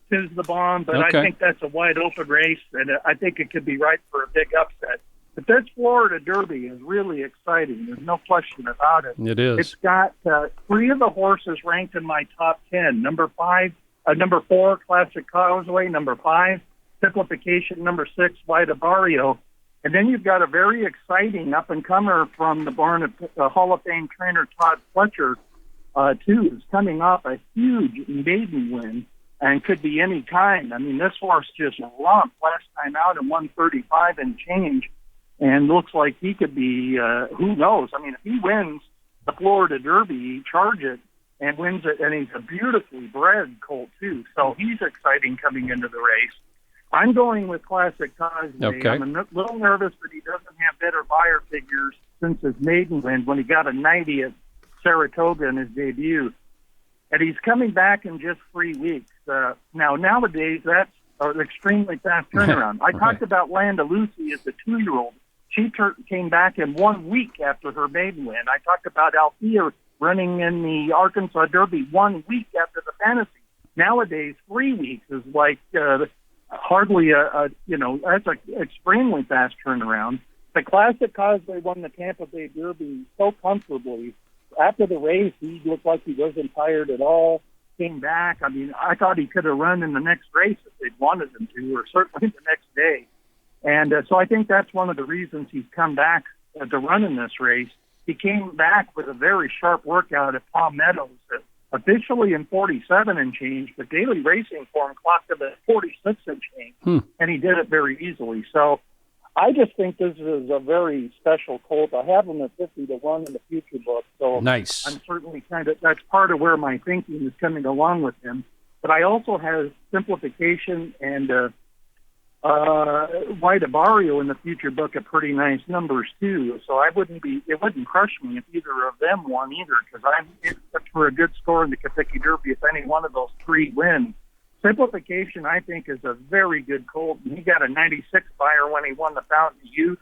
Tis the Bomb, but I think that's a wide open race, and I think it could be right for a big upset. But this Florida Derby is really exciting. There's no question about it. It is. It's got 3 of the horses ranked in my top 10. Number 4, Classic Causeway. Number 5, Simplification. Number 6, Vita Barrio. And then you've got a very exciting up-and-comer from the barn of Hall of Fame trainer Todd Fletcher, too, who's coming off a huge maiden win and could be any kind. I mean, this horse just lumped last time out at 135 and change, and looks like he could be, who knows? I mean, if he wins the Florida Derby, charge it, and wins it, and he's a beautifully bred colt, too. So he's exciting coming into the race. I'm going with Classic Causeway. Okay. I'm a little nervous that he doesn't have better buyer figures since his maiden win when he got a 90 at Saratoga in his debut. And he's coming back in just 3 weeks. Now, nowadays, that's an extremely fast turnaround. I talked about Landa Lucy as a 2-year-old. She came back in 1 week after her maiden win. I talked about Althea running in the Arkansas Derby 1 week after the Fantasy. Nowadays, 3 weeks is like hardly that's an extremely fast turnaround. The Classic Causeway won the Tampa Bay Derby so comfortably. After the race, he looked like he wasn't tired at all. Came back. I mean, I thought he could have run in the next race if they'd wanted him to, or certainly the next day. And so I think that's one of the reasons he's come back to run in this race. He came back with a very sharp workout at Palm Meadows, officially in 47 and change, but daily racing form clocked him at 46 and change, and he did it very easily. So I just think this is a very special colt. I have him at 50-1 in the future book, so nice. I'm certainly that's part of where my thinking is coming along with him. But I also have Simplification and White Barrio in the future book at pretty nice numbers too. So it wouldn't crush me if either of them won either, because I'm for a good score in the Kentucky Derby if any one of those three wins. Simplification, I think, is a very good colt. And he got a 96 buyer when he won the Fountain of Youth,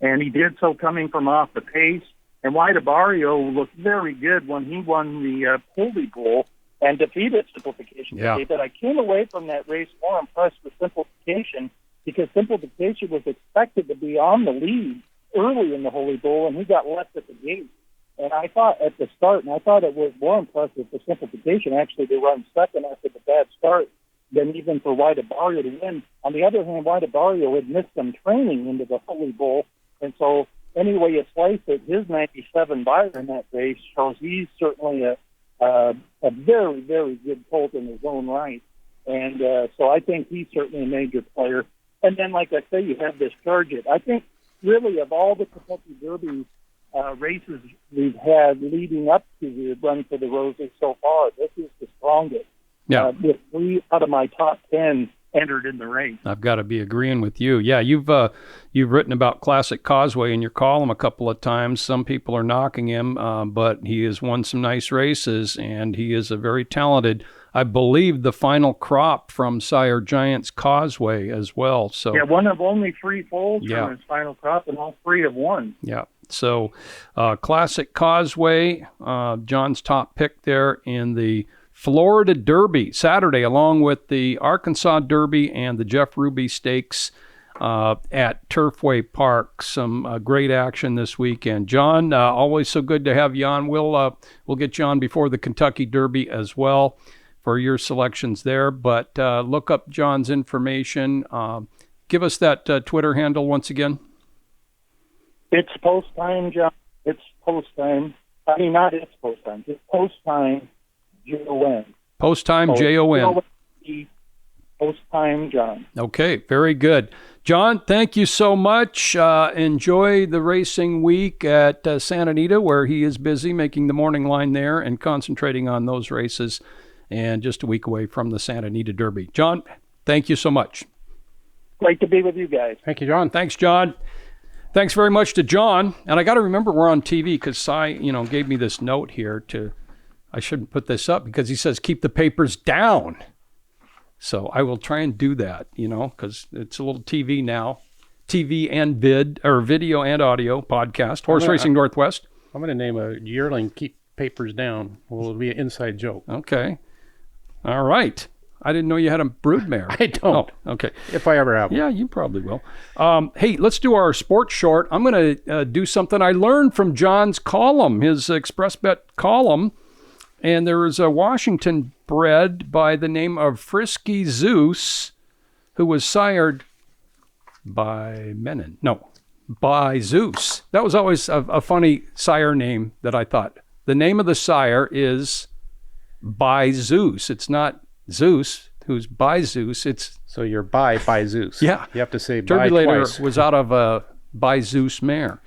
and he did so coming from off the pace. And White Barrio looked very good when he won the Pulley Bull and defeated Simplification. Yeah. But I came away from that race more impressed with Simplification, because Simplification was expected to be on the lead early in the Holy Bull, and he got left at the gate. And I thought at the start, and I thought it was more impressive for Simplification actually to run second after the bad start than even for White Barrio to win. On the other hand, White Barrio had missed some training into the Holy Bull, and so any way you slice it, his 97 buyer in that race shows he's certainly a very, very good colt in his own right. And so I think he's certainly a major player. And then, like I say, you have this Target. I think really of all the Kentucky Derby races we've had leading up to the run for the Roses so far, this is the strongest. Yeah. With 3 out of my top 10 entered in the race. I've got to be agreeing with you. Yeah, you've written about Classic Causeway in your column a couple of times. Some people are knocking him, but he has won some nice races, and he is a very talented, I believe, the final crop from Sire Giant's Causeway as well. So yeah, one of only 3 foals from his final crop, and all 3 have won. Yeah. So Classic Causeway, John's top pick there in the Florida Derby Saturday, along with the Arkansas Derby and the Jeff Ruby Stakes at Turfway Park. Some great action this weekend. John, always so good to have you on. We'll get you on before the Kentucky Derby as well for your selections there. But look up John's information. Give us that Twitter handle once again. It's post time, John. It's post time. I mean, not it's post time. It's post time. Jon. Post time, Jon. Post time, John. Okay, very good. John, thank you so much. Enjoy the racing week at Santa Anita, where he is busy making the morning line there and concentrating on those races, and just a week away from the Santa Anita Derby. John, thank you so much. Great to be with you guys. Thank you, John. Thanks, John. Thanks very much to John. And I got to remember we're on TV, because Cy, gave me this note here I shouldn't put this up, because he says keep the papers down. So I will try and do that, because it's a little TV now. TV and video and audio podcast, Horse Racing Northwest. I'm going to name a yearling Keep Papers Down. Well, it'll be an inside joke. Okay. All right. I didn't know you had a broodmare. I don't. Oh, okay. If I ever have one. Yeah, you probably will. Hey, let's do our sports short. I'm going to do something I learned from John's column, his Express Bet column. And there is a Washington bred by the name of Frisky Zeus, who was sired by Menon. No, by Zeus. That was always a funny sire name that I thought. The name of the sire is by Zeus. It's not Zeus, who's by Zeus. It's So you're by Zeus. Yeah. You have to say by Turbulator twice. was out of a by Zeus mare.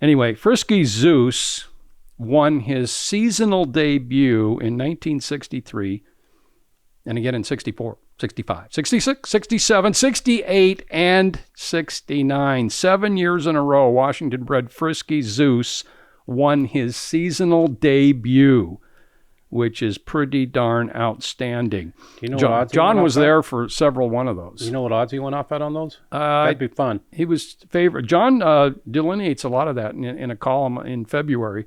Anyway, Frisky Zeus won his seasonal debut in 1963, and again in 64, 65, 66, 67, 68, and 69. 7 years in a row, Washington-bred Frisky Zeus won his seasonal debut, which is pretty darn outstanding. Do you know what odds he John went was off at? there for several one of those. You know what odds he went off at on those? That'd be fun. He was favorite. John delineates a lot of that in a column in February.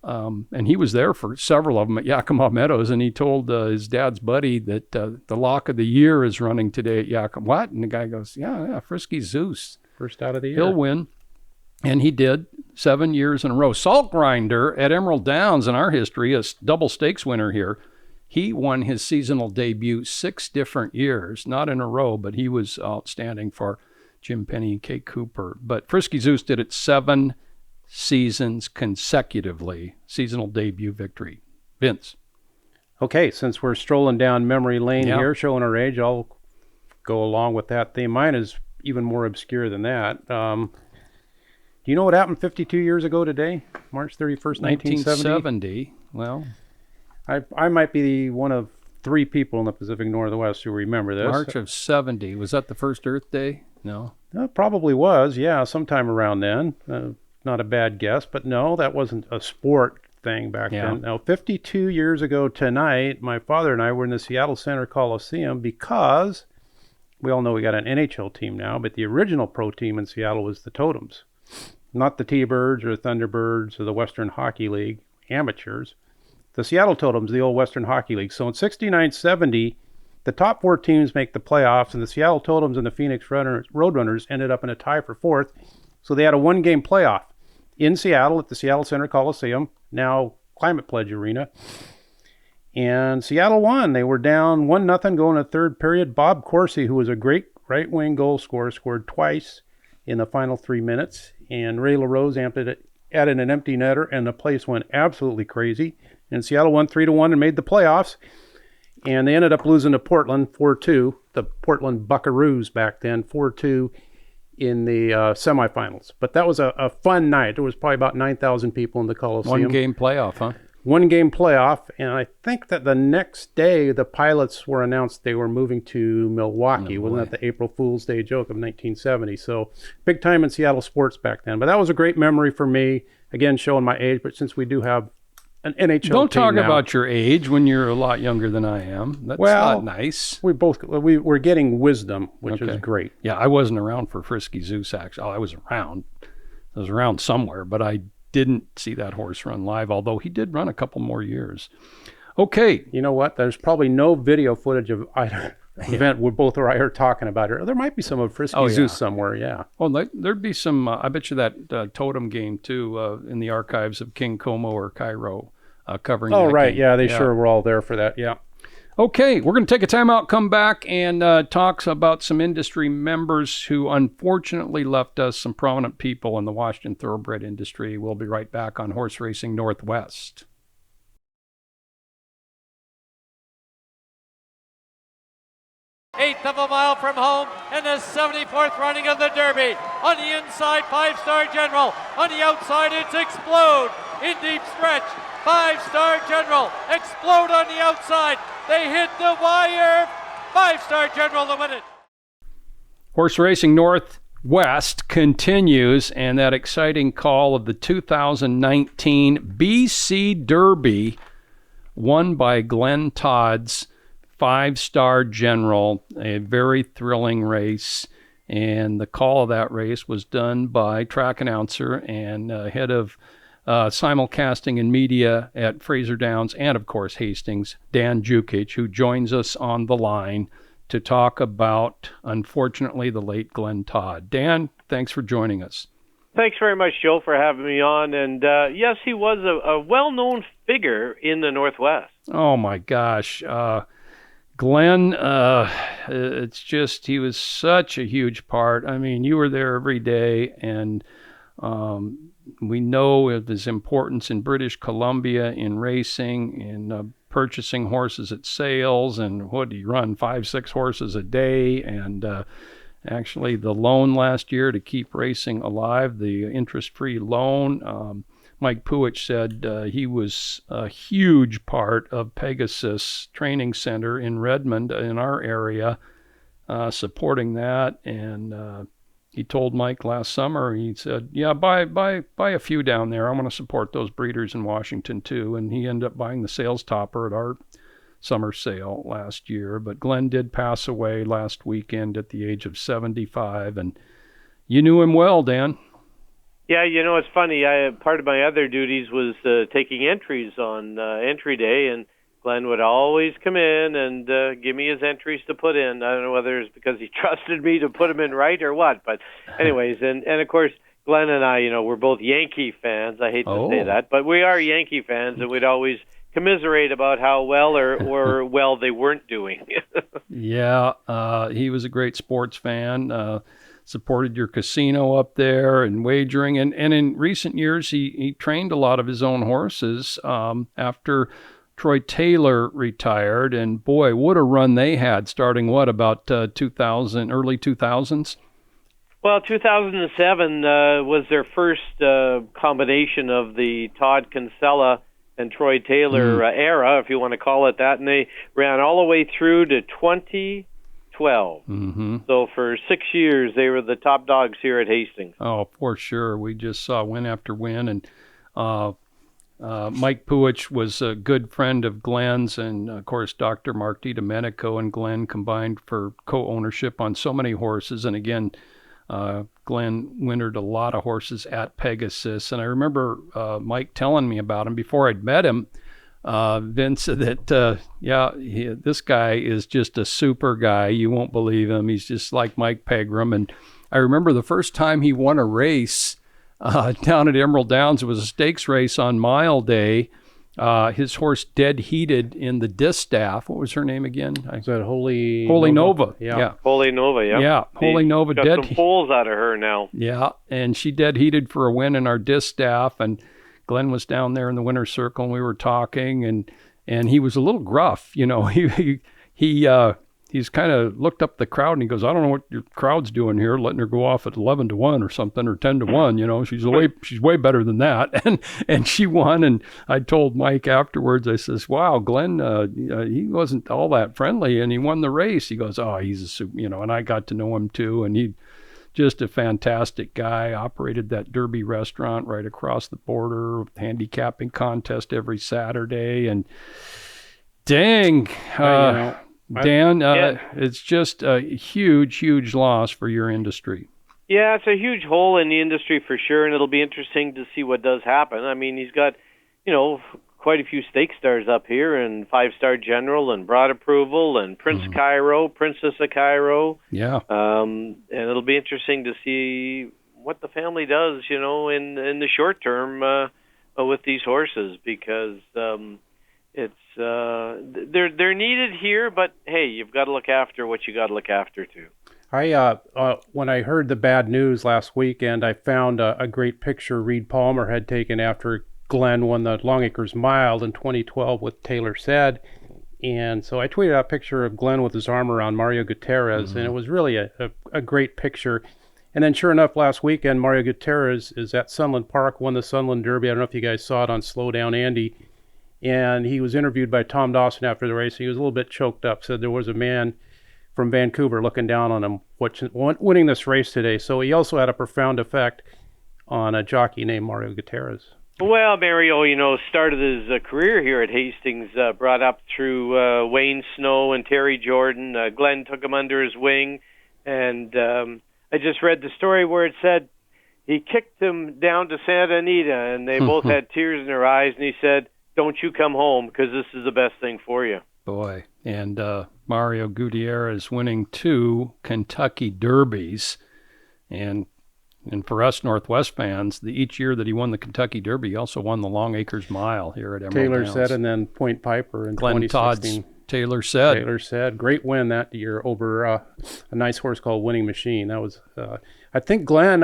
And he was there for several of them at Yakima Meadows, and he told his dad's buddy that the lock of the year is running today at Yakima. What? And the guy goes, yeah, Frisky Zeus. First out of the year. He'll win. And he did 7 years in a row. Salt Grinder at Emerald Downs in our history, a double stakes winner here. He won his seasonal debut 6 different years, not in a row, but he was outstanding for Jim Penny and Kate Cooper. But Frisky Zeus did it 7 seasons consecutively, seasonal debut victory. Vince. Okay, since we're strolling down memory lane Yeah. here, showing our age, I'll go along with that theme. Mine is even more obscure than that. Do you know what happened 52 years ago today? March 31st, 1970? 1970. Well, I might be one of 3 people in the Pacific Northwest who remember this. March of 70. Was that the first Earth Day? No. It probably was, yeah, sometime around then. Not a bad guess, but no, that wasn't a sport thing back then. Now, 52 years ago tonight, my father and I were in the Seattle Center Coliseum because we all know we got an NHL team now, but the original pro team in Seattle was the Totems, not the T-Birds or Thunderbirds or the Western Hockey League amateurs. The Seattle Totems, the old Western Hockey League. So in 69-70, the top 4 teams make the playoffs, and the Seattle Totems and the Phoenix Roadrunners ended up in a tie for 4th. So they had a 1-game playoff in Seattle at the Seattle Center Coliseum, now Climate Pledge Arena. And Seattle won. They were down 1-0 going to third period. Bob Corsi, who was a great right-wing goal scorer, scored twice in the final 3 minutes. And Ray LaRose added an empty netter, and the place went absolutely crazy. And Seattle won 3-1 and made the playoffs. And they ended up losing to Portland 4-2, the Portland Buckaroos back then, 4-2 in the semifinals. But that was a fun night. There was probably about 9,000 people in the Coliseum. 1-game playoff, huh? 1-game playoff. And I think that the next day, the pilots were announced they were moving to Milwaukee. Wasn't that the April Fool's Day joke of 1970? So big time in Seattle sports back then. But that was a great memory for me. Again, showing my age, but since we do have an NHL Don't team talk now, about your age when you're a lot younger than I am. That's not nice. we're getting wisdom, which is Okay. great. Yeah, I wasn't around for Frisky Zeus, actually. Oh, I was around. I was around somewhere, but I didn't see that horse run live, although he did run a couple more years. Okay. You know what? There's probably no video footage of either event we both or I are talking about it. There might be some of Frisky Zeus somewhere, yeah. Well, there'd be some, I bet you that totem game, too, in the archives of King Como or Cairo covering that right, game. yeah, they sure were all there for that, yeah. Okay, we're going to take a timeout, come back, and talk about some industry members who unfortunately left us, some prominent people in the Washington thoroughbred industry. We'll be right back on Horse Racing Northwest. 1/8 of a mile from home in the 74th running of the Derby. On the inside, 5-Star General. On the outside, it's Explode. In deep stretch, 5-Star General. Explode on the outside. They hit the wire. 5-Star General to win it. Horse Racing Northwest continues, and that exciting call of the 2019 BC Derby, won by Glen Todd's 5-Star General, a very thrilling race. And the call of that race was done by track announcer and head of simulcasting and media at Fraser Downs and, of course, Hastings, Dan Jukich, who joins us on the line to talk about, unfortunately, the late Glen Todd. Dan, thanks for joining us. Thanks very much, Joe, for having me on. And yes, he was a well-known figure in the Northwest. Oh, my gosh. Glen, it's just, he was such a huge part. I mean, you were there every day, and we know of his importance in British Columbia in racing, in purchasing horses at sales, and what did he run, 5-6 horses a day, and actually the loan last year to keep racing alive, the interest-free loan. Mike Puich said he was a huge part of Pegasus Training Center in Redmond in our area, supporting that. And he told Mike last summer, he said, yeah, buy a few down there. I want to support those breeders in Washington too. And he ended up buying the sales topper at our summer sale last year. But Glen did pass away last weekend at the age of 75. And you knew him well, Dan. Yeah, it's funny. Part of my other duties was taking entries on entry day, and Glen would always come in and give me his entries to put in. I don't know whether it's because he trusted me to put them in right or what, but anyways, and of course, Glen and I, we're both Yankee fans. I hate to say that, but we are Yankee fans, and we'd always commiserate about how well or well they weren't doing. Yeah, he was a great sports fan. Supported your casino up there and wagering. And in recent years, he trained a lot of his own horses after Troy Taylor retired. And boy, what a run they had starting, about 2000, early 2000s? Well, 2007 was their first combination of the Todd Kinsella and Troy Taylor era, if you want to call it that. And they ran all the way through to 2012. Mm-hmm. So for 6 years, they were the top dogs here at Hastings. Oh, for sure. We just saw win after win. And Mike Puich was a good friend of Glen's. And, of course, Dr. Mark DiDomenico and Glen combined for co-ownership on so many horses. And, again, Glen wintered a lot of horses at Pegasus. And I remember Mike telling me about him before I'd met him. Vince, that, this guy is just a super guy. You won't believe him. He's just like Mike Pegram. And I remember the first time he won a race down at Emerald Downs, it was a stakes race on mile day. His horse dead heated in the distaff. What was her name again? Is that Holy Nova? Yeah. Holy Nova, yeah. Yeah, Holy Nova got dead. Some foals out of her now. Yeah, and she dead heated for a win in our distaff. And Glen was down there in the winner's circle, and we were talking, and he was a little gruff, He's kind of looked up the crowd, and he goes, I don't know what your crowd's doing here, letting her go off at 11-1 or something, or 10-1. She's way better than that, and she won. And I told Mike afterwards, I says, wow, Glen, he wasn't all that friendly, and he won the race. He goes, oh, he's a super, and I got to know him too, and he. Just a fantastic guy. Operated that Derby restaurant right across the border, handicapping contest every Saturday. And dang, Dan, it's just a huge, huge loss for your industry. Yeah, it's a huge hole in the industry for sure, and it'll be interesting to see what does happen. I mean, he's got, quite a few stake stars up here, and 5-Star General, and Broad Approval, and Prince Cairo, Princess of Cairo. Yeah. And it'll be interesting to see what the family does, in the short term with these horses, because it's they're needed here, but hey, you've got to look after what you got to look after too. When I heard the bad news last weekend, I found a great picture Reed Palmer had taken after Glen won the Longacres Mile in 2012 with Taylor Said. And so I tweeted out a picture of Glen with his arm around Mario Gutierrez, and it was really a great picture. And then sure enough, last weekend, Mario Gutierrez is at Sunderland Park, won the Sunderland Derby. I don't know if you guys saw it on Slow Down Andy. And he was interviewed by Tom Dawson after the race. He was a little bit choked up, said there was a man from Vancouver looking down on him winning this race today. So he also had a profound effect on a jockey named Mario Gutierrez. Well, Mario, started his career here at Hastings, brought up through Wayne Snow and Terry Jordan. Glen took him under his wing, and I just read the story where it said he kicked him down to Santa Anita, and they both had tears in their eyes, and he said, don't you come home, because this is the best thing for you. Boy, and Mario Gutierrez winning 2 Kentucky Derbies, and for us Northwest fans, each year that he won the Kentucky Derby, he also won the Longacres Mile here at Emerald Taylor Downs. Said, and then Point Piper in Glen 2016. Todd's Taylor said. Taylor said, great win that year over a nice horse called Winning Machine. That was, I think Glenn,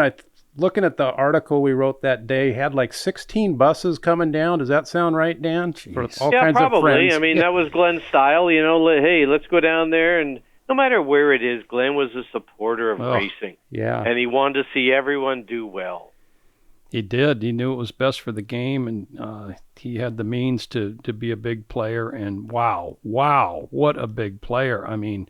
looking at the article we wrote that day, had like 16 buses coming down. Does that sound right, Dan? For all kinds probably. Of friends. I mean, that was Glenn's style. Hey, let's go down there. And no matter where it is, Glenn was a supporter of racing. Yeah. And he wanted to see everyone do well. He did. He knew it was best for the game, and he had the means to be a big player. And wow, what a big player! I mean,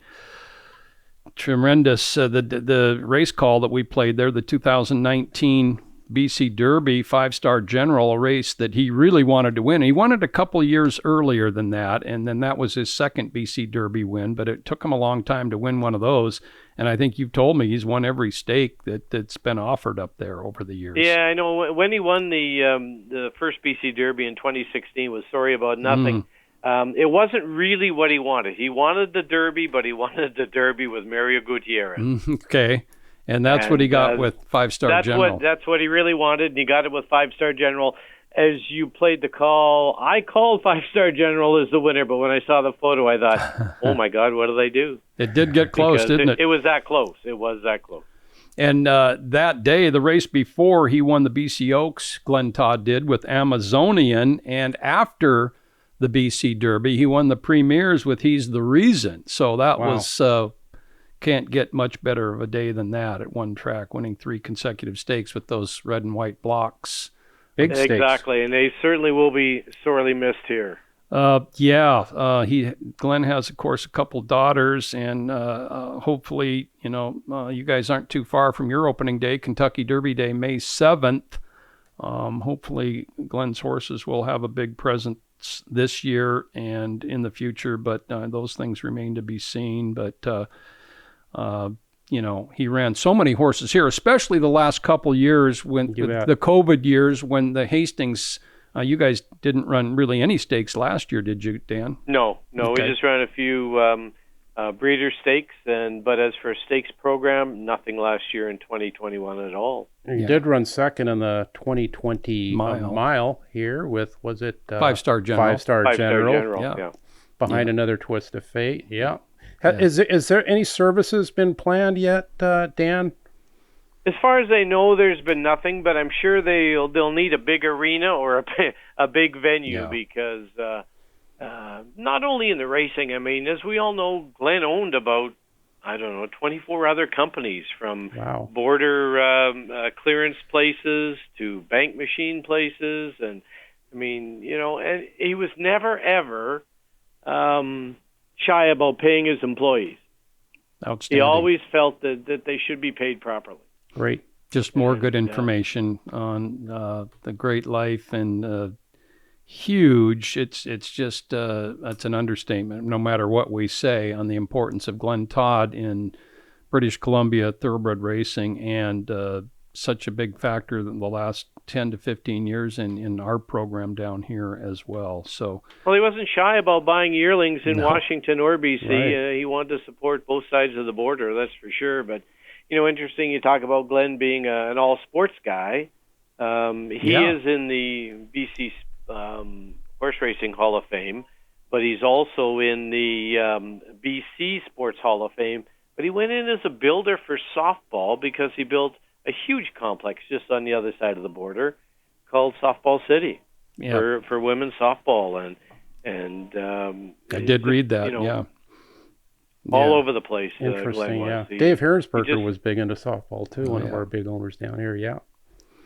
tremendous. The race call that we played there, the 2019 BC Derby 5-star General, a race that he really wanted to win. He won it a couple years earlier than that, and then that was his second BC Derby win, but it took him a long time to win one of those. And I think you've told me he's won every stake that's been offered up there over the years. Yeah, I know. When he won the first BC Derby in 2016, was Sorry About Nothing. It wasn't really what he wanted. He wanted the Derby, but he wanted the Derby with Mario Gutierrez. Okay. And that's what he got with 5-star General. That's what he really wanted, and he got it with 5-star General. As you played the call, I called 5-star General as the winner, but when I saw the photo, I thought, oh, my God, what did they do? It did get close, didn't it? It was that close. It was that close. And that day, the race before, he won the BC Oaks, Glen Todd did, with Amazonian. And after the BC Derby, he won the Premiers with He's the Reason. So that was... can't get much better of a day than that at one track, winning 3 consecutive stakes with those red and white blocks. Big stakes. Exactly, and they certainly will be sorely missed here. Glenn has, of course, a couple daughters, and hopefully, you guys aren't too far from your opening day, Kentucky Derby Day, May 7th. Hopefully, Glenn's horses will have a big presence this year and in the future, but those things remain to be seen. But he ran so many horses here, especially the last couple years when the COVID years when the Hastings, you guys didn't run really any stakes last year, did you, Dan? No, okay. We just ran a few breeder stakes, but as for a stakes program, nothing last year in 2021 at all. You did run second in the 2020 mile here with, was it? 5-star General. 5-star General. Yeah. Behind Another Twist of Fate. Yeah. Is there any services been planned yet, Dan? As far as I know, there's been nothing, but I'm sure they'll need a big arena or a big venue because not only in the racing, I mean, as we all know, Glenn owned about, 24 other companies from border clearance places to bank machine places. And, I mean, and he was never, ever shy about paying his employees. Outstanding. He always felt that they should be paid properly. Great. Just more good information on the great life and huge. It's just that's an understatement. No matter what we say on the importance of Glen Todd in British Columbia thoroughbred racing and such a big factor in the last 10 to 15 years in our program down here as well. So, well, he wasn't shy about buying yearlings in Washington or BC. Right. He wanted to support both sides of the border, that's for sure. But, interesting you talk about Glenn being an all-sports guy. He is in the BC Horse Racing Hall of Fame, but he's also in the BC Sports Hall of Fame. But he went in as a builder for softball because he built a huge complex just on the other side of the border called Softball City for women's softball, and I did read that. All over the place. Interesting. Dave Harrisberger was big into softball too. One of our big owners down here. Yeah.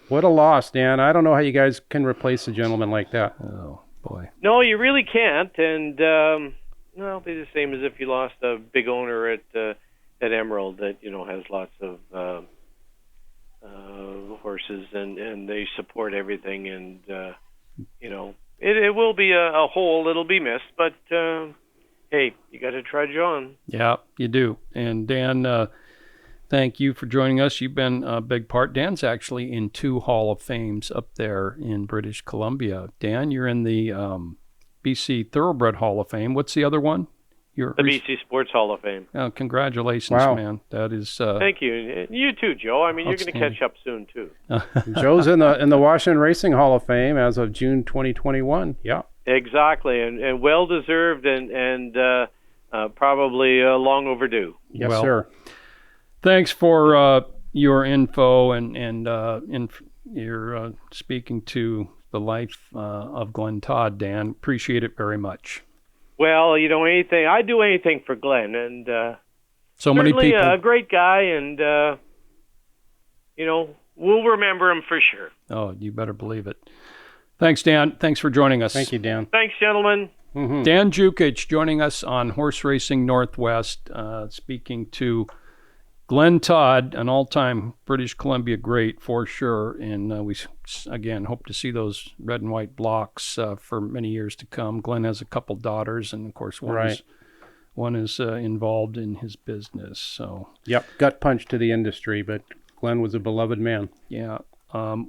What a loss, Dan. I don't know how you guys can replace a gentleman like that. Oh boy. No, you really can't. And it'll be the same as if you lost a big owner at Emerald that has lots of horses and they support everything, and it will be a hole. It'll be missed, but hey, you got to trudge on. Yeah, you do. And Dan, thank you for joining us. You've been a big part. Dan's actually in 2 Hall of Fames up there in British Columbia. Dan, you're in the BC Thoroughbred Hall of Fame. What's the other one? The BC Sports Hall of Fame. Oh, congratulations, man. That is... Thank you. You too, Joe. I mean, you're going to catch up soon, too. Joe's in the Washington Racing Hall of Fame as of June 2021. Yeah. Exactly, and well deserved, and probably long overdue. Yes, Well, sir. Thanks for your info and your speaking to the life of Glen Todd, Dan. Appreciate it very much. Well, I do anything for Glenn, and So many certainly people. a great guy, and we'll remember him for sure. Oh, you better believe it. Thanks, Dan. Thanks for joining us. Thank you, Dan. Thanks, gentlemen. Dan Jukich joining us on Horse Racing Northwest, speaking to Glen Todd, an all-time British Columbia great for sure. And we, again, hope to see those red and white blocks for many years to come. Glen has a couple daughters, and, of course, one is involved in his business. So Yep, gut punch to the industry, but Glenn was a beloved man. yeah.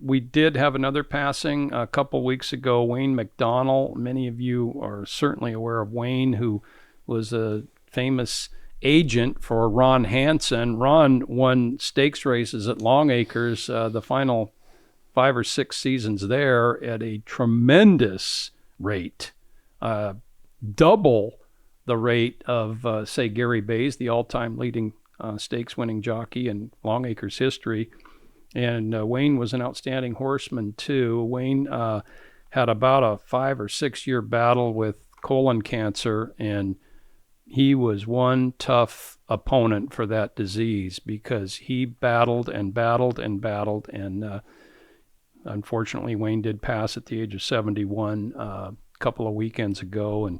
We did have another passing a couple weeks ago, Wayne Mcdonald. Many of you are certainly aware of Wayne, who was a famous agent for Ron Hansen. Ron won stakes races at Longacres, the final 5 or 6 seasons there, at a tremendous rate, double the rate of, say, Gary Bays, the all-time leading stakes winning jockey in Longacres history. And Wayne was an outstanding horseman, too. Wayne had about a 5 or 6 year battle with colon cancer, and he was one tough opponent for that disease because he battled and battled and battled. And unfortunately, Wayne did pass at the age of 71 a couple of weekends ago. And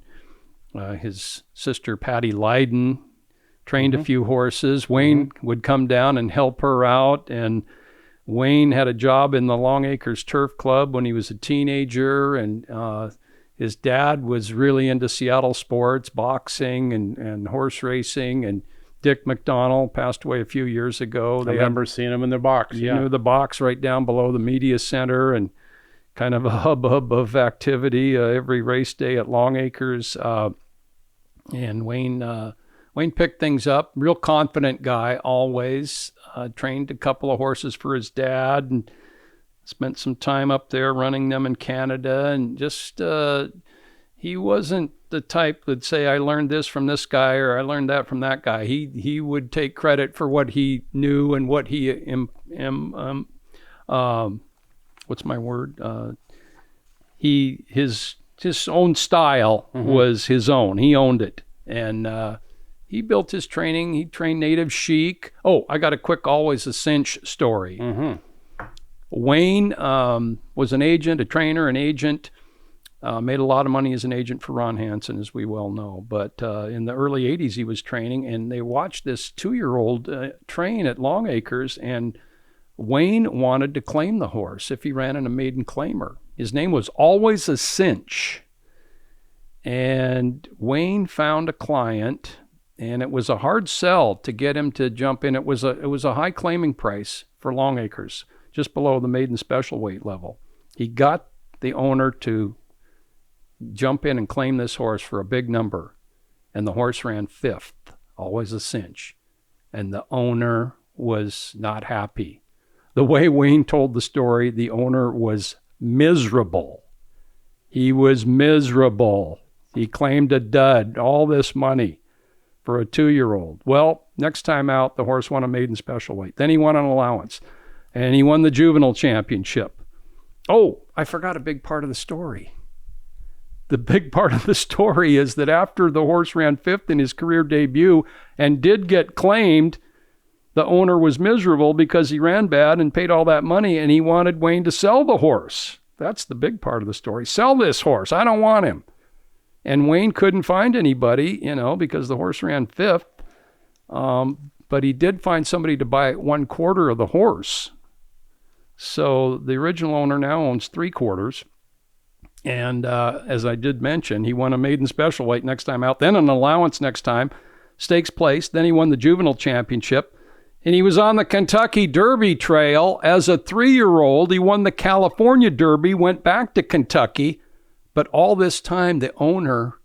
his sister, Patty Lydon, trained a few horses. Wayne would come down and help her out, and Wayne had a job in the Longacres Turf Club when he was a teenager, and his dad was really into Seattle sports, boxing and horse racing, and Dick McDonald passed away a few years ago. I remember seeing him in their box. You knew the box right down below the media center, and kind of a hubbub of activity every race day at Longacres. And Wayne picked things up. Real confident guy, always. Trained a couple of horses for his dad and spent some time up there running them in Canada. And just, he wasn't the type that'd say, I learned this from this guy or I learned that from that guy. He would take credit for what he knew and what he, what's my word? His own style was his own. He owned it. And, he built his training. He trained native chic. Oh, I got a quick always a cinch story. Wayne was an agent, a trainer, an agent. Made a lot of money as an agent for Ron Hansen, as we well know. But in the early 80s, he was training, and they watched this 2-year-old train at Longacres, and Wayne wanted to claim the horse if he ran in a maiden claimer. His name was Always a Cinch. And Wayne found a client, and it was a hard sell to get him to jump in. It was a high claiming price for Longacres, just below the maiden special weight level. He got the owner to jump in and claim this horse for a big number, and the horse ran 5th, Always a Cinch. And the owner was not happy. The way Wayne told the story, the owner was miserable. He was miserable. He claimed a dud, all this money for a 2-year-old. Well, next time out, the horse won a maiden special weight. Then he won an allowance, and he won the juvenile championship. Oh, I forgot a big part of the story. The big part of the story is that after the horse ran 5th in his career debut and did get claimed, the owner was miserable because he ran bad and paid all that money, and he wanted Wayne to sell the horse. That's the big part of the story. Sell this horse. I don't want him. And Wayne couldn't find anybody, because the horse ran 5th. But he did find somebody to buy 1/4 of the horse. So the original owner now owns 3/4. And as I did mention, he won a maiden special weight next time out, then an allowance next time, stakes place. Then he won the juvenile championship. And he was on the Kentucky Derby trail as a 3-year-old. He won the California Derby, went back to Kentucky. But all this time, the owner,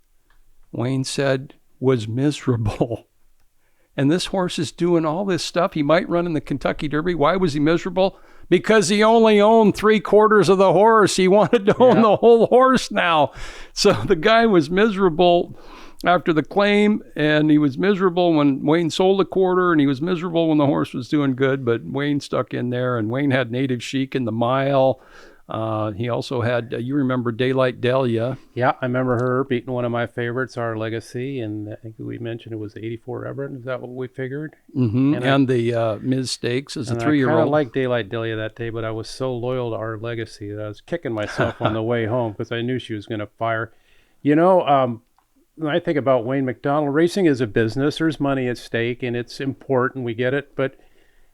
Wayne said, was miserable. And this horse is doing all this stuff. He might run in the Kentucky Derby. Why was he miserable? because he only owned 3/4 of the horse. He wanted to own the whole horse now. So the guy was miserable after the claim, and he was miserable when Wayne sold a quarter, and he was miserable when the horse was doing good, but Wayne stuck in there, and Wayne had Native Chic in the mile. He also had, you remember Daylight Delia. Yeah, I remember her beating one of my favorites, Our Legacy, and I think we mentioned it was the 84 Everett. Is that what we figured? Mm-hmm. And the Ms. Stakes as a 3-year-old. I kind of liked Daylight Delia that day, but I was so loyal to Our Legacy that I was kicking myself on the way home because I knew she was going to fire. You know, when I think about Wayne Mcdonald, racing is a business. There's money at stake, and it's important. We get it, but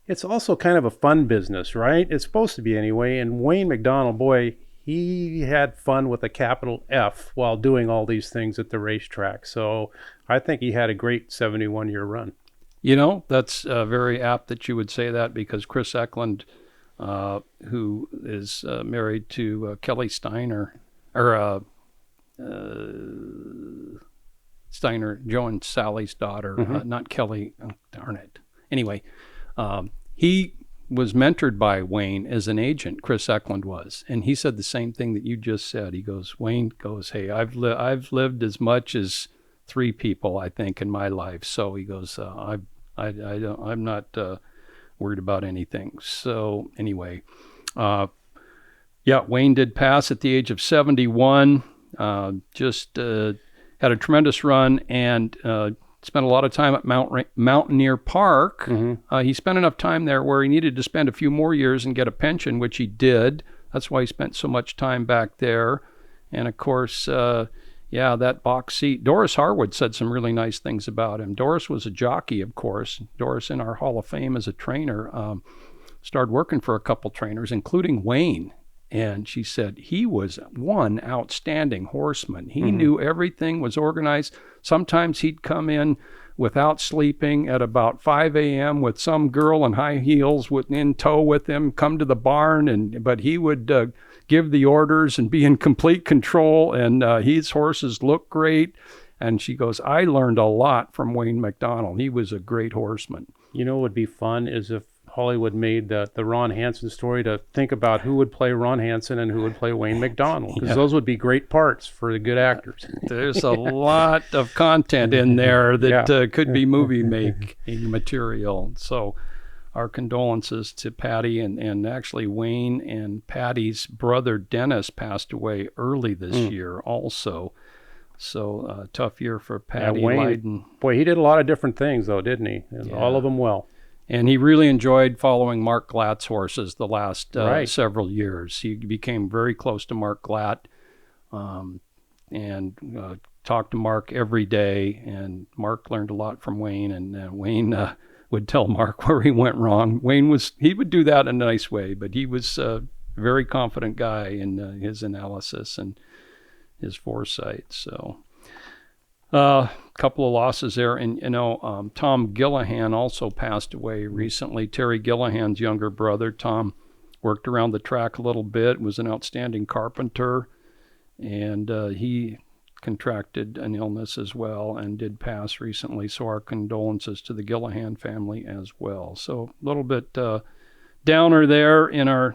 it's also kind of a fun business, right? It's supposed to be anyway. And Wayne Mcdonald, boy, he had fun with a capital F while doing all these things at the racetrack. So I think he had a great 71-year run. You know, that's very apt that you would say that, because Chris Eklund, who is married to Kelly Steiner, or Steiner, Joe and Sally's daughter, not Kelly, darn it. Anyway, he was mentored by Wayne as an agent, Chris Eklund was, and he said the same thing that you just said. He goes, Wayne goes, hey, I've lived as much as 3 people, I think, in my life. So he goes, I'm not worried about anything. So anyway, Wayne did pass at the age of 71. Just had a tremendous run, and spent a lot of time at Mountaineer Park. He spent enough time there where he needed to spend a few more years and get a pension, which he did. That's why he spent so much time back there. And of course, that box seat. Doris Harwood said some really nice things about him. Doris was a jockey, of course. Doris, in our Hall of Fame as a trainer, started working for a couple trainers, including Wayne. And she said he was one outstanding horseman. He knew everything was organized. Sometimes he'd come in without sleeping at about 5 a.m. with some girl in high heels in tow with him, come to the barn, but he would give the orders and be in complete control, and his horses look great. And she goes, I learned a lot from Wayne Mcdonald. He was a great horseman. You know what would be fun is if Hollywood made the Ron Hansen story to think about who would play Ron Hansen and who would play Wayne Mcdonald, because those would be great parts for the good actors. There's a lot of content in there that could be movie making material. So our condolences to Patty, and actually Wayne and Patty's brother Dennis passed away early this year also. So tough year for Patty Leiden. Boy, he did a lot of different things though, didn't he? And all of them well. And he really enjoyed following Mark Glatt's horses the last several years. He became very close to Mark Glatt, and talked to Mark every day. And Mark learned a lot from Wayne, and Wayne would tell Mark where he went wrong. He would do that in a nice way, but he was a very confident guy in his analysis and his foresight. So couple of losses there. And, Tom Gillahan also passed away recently. Terry Gillahan's younger brother. Tom worked around the track a little bit, was an outstanding carpenter, and he contracted an illness as well and did pass recently. So our condolences to the Gillahan family as well. So a little bit downer there in our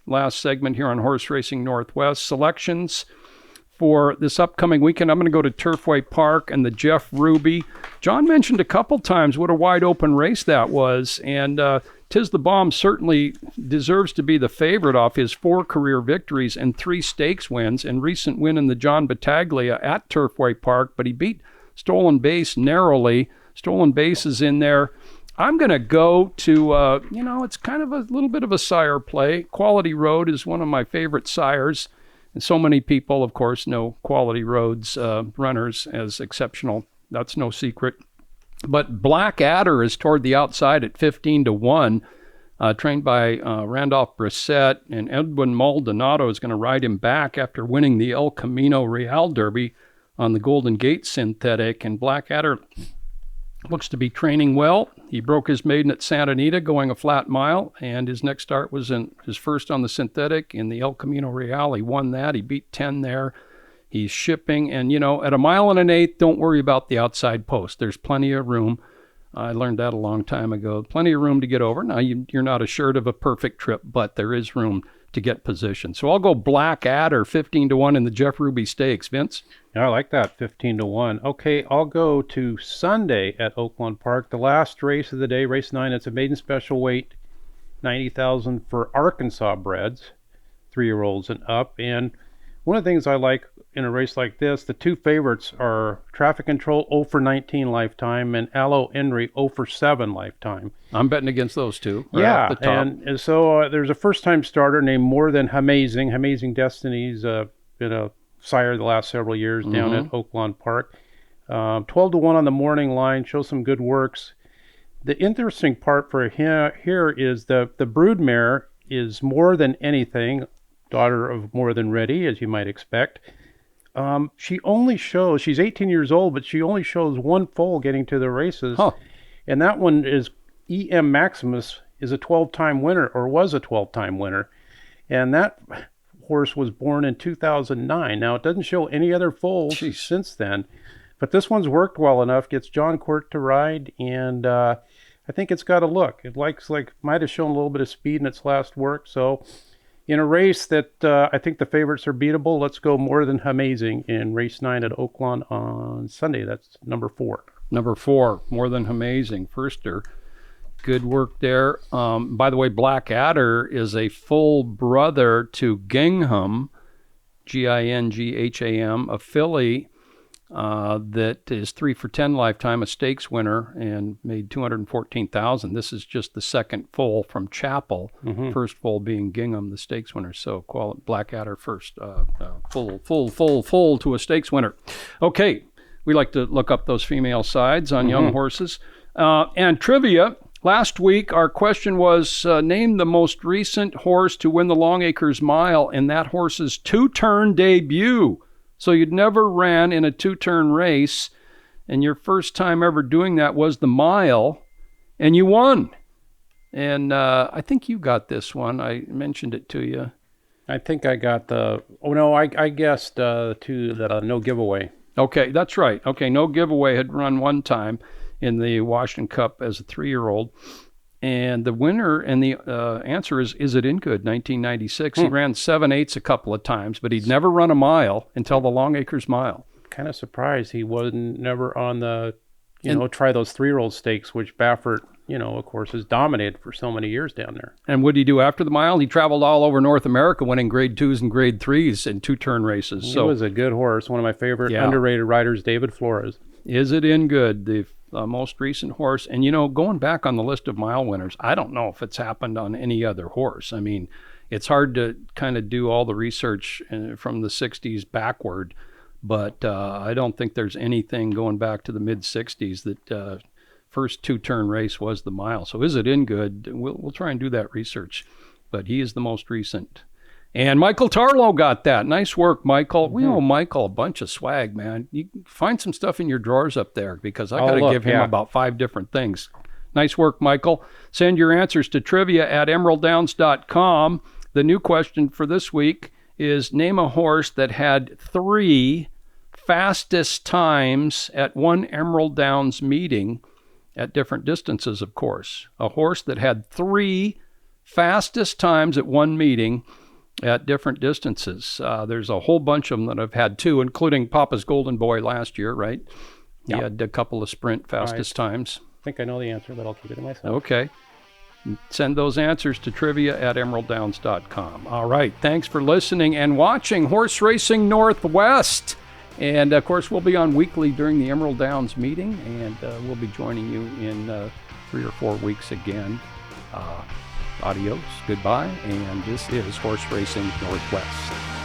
last segment here on Horse Racing Northwest. Selections for this upcoming weekend, I'm going to go to Turfway Park and the Jeff Ruby. John mentioned a couple times what a wide open race that was, and Tiz the Bomb certainly deserves to be the favorite off his 4 career victories and 3 stakes wins, and recent win in the John Battaglia at Turfway Park, but he beat Stolen Base narrowly. Stolen Base is in there. I'm going to go to, it's kind of a little bit of a sire play. Quality Road is one of my favorite sires. And so many people, of course, know Quality Road's runners as exceptional. That's no secret. But Black Adder is toward the outside at 15-1, trained by Randolph Brissett. And Edwin Maldonado is going to ride him back after winning the El Camino Real Derby on the Golden Gate synthetic. And Black Adder looks to be training well. He broke his maiden at Santa Anita going a flat mile, and his next start was in his first on the synthetic in the El Camino Real. He won that. He beat 10 there. He's shipping, and at a 1 1/8, don't worry about the outside post. There's plenty of room. I learned that a long time ago. Plenty of room to get over. Now, you're not assured of a perfect trip, but there is room to get position. So I'll go Blackadder 15-1 in the Jeff Ruby Stakes. Vince? Yeah, I like that, 15-1. Okay, I'll go to Sunday at Oaklawn Park, the last race of the day, race 9. It's a maiden special weight, 90,000 for Arkansas breds, 3-year-olds and up. And one of the things I like in a race like this, the two favorites are Traffic Control 0 for 19 lifetime and Aloe Henry 0 for 7 lifetime. I'm betting against those two. Yeah, off the top. and so there's a first-time starter named More Than Amazing Destiny's been a sire the last several years down at Oaklawn Park. 12-1 on the morning line, shows some good works. The interesting part for here is the broodmare is More Than Anything, daughter of More Than Ready, as you might expect. She only shows, she's 18 years old, but she only shows one foal getting to the races. Huh. And that one is E.M. Maximus, is a 12-time winner, or was a 12-time winner. And that horse was born in 2009. Now, it doesn't show any other foals since then. But this one's worked well enough, gets John Court to ride, and I think it's got a look. It might have shown a little bit of speed in its last work, so in a race that I think the favorites are beatable, let's go More Than Amazing in race 9 at Oaklawn on Sunday. That's number 4. Number 4, More Than Amazing. Firster. Good work there. By the way, Blackadder is a full brother to Gingham, Gingham, a filly that is 3 for 10 lifetime, a stakes winner, and made $214,000. This is just the second foal from Chapel. First foal being Gingham, the stakes winner. So call it Blackadder first. Full to a stakes winner. Okay, we like to look up those female sides on young horses. And trivia. Last week, our question was, name the most recent horse to win the Longacres Mile in that horse's 2-turn debut. So you'd never ran in a 2-turn race, and your first time ever doing that was the mile, and you won. And I think you got this one. I mentioned it to you. I think I got I guessed to the no giveaway. Okay, that's right. Okay, no giveaway had run one time in the Washington Cup as a 3-year-old. And the winner, and the answer is It In Good, 1996. He ran 7/8 a couple of times, but he'd never run a mile until the Longacres Mile. Kind of surprised he wasn't never on the, try those 3-year-old stakes, which Baffert, of course, has dominated for so many years down there. And what did he do after the mile? He traveled all over North America, winning grade 2s and grade 3s in 2-turn races. He was a good horse, one of my favorite underrated riders, David Flores. Is It In Good, the most recent horse. And, going back on the list of mile winners, I don't know if it's happened on any other horse. I mean, it's hard to kind of do all the research from the 60s backward, but I don't think there's anything going back to the mid-60s that first 2-turn race was the mile. So Is It In Good? We'll try and do that research, but he is the most recent. And Michael Tarlow got that. Nice work, Michael. We owe Michael a bunch of swag, man. You find some stuff in your drawers up there, because I got to give him about 5 different things. Nice work, Michael. Send your answers to trivia@emeralddowns.com. The new question for this week is, name a horse that had 3 fastest times at one Emerald Downs meeting at different distances, of course. A horse that had 3 fastest times at one meeting at different distances. There's a whole bunch of them that have had 2, including Papa's Golden Boy last year, right? He had a couple of sprint fastest times. I think I know the answer, but I'll keep it to myself. Okay. Send those answers to trivia@emeralddowns.com. All right. Thanks for listening and watching Horse Racing Northwest. And, of course, we'll be on weekly during the Emerald Downs meeting, and we'll be joining you in 3 or 4 weeks again. Adios, goodbye, and this is Horse Racing Northwest.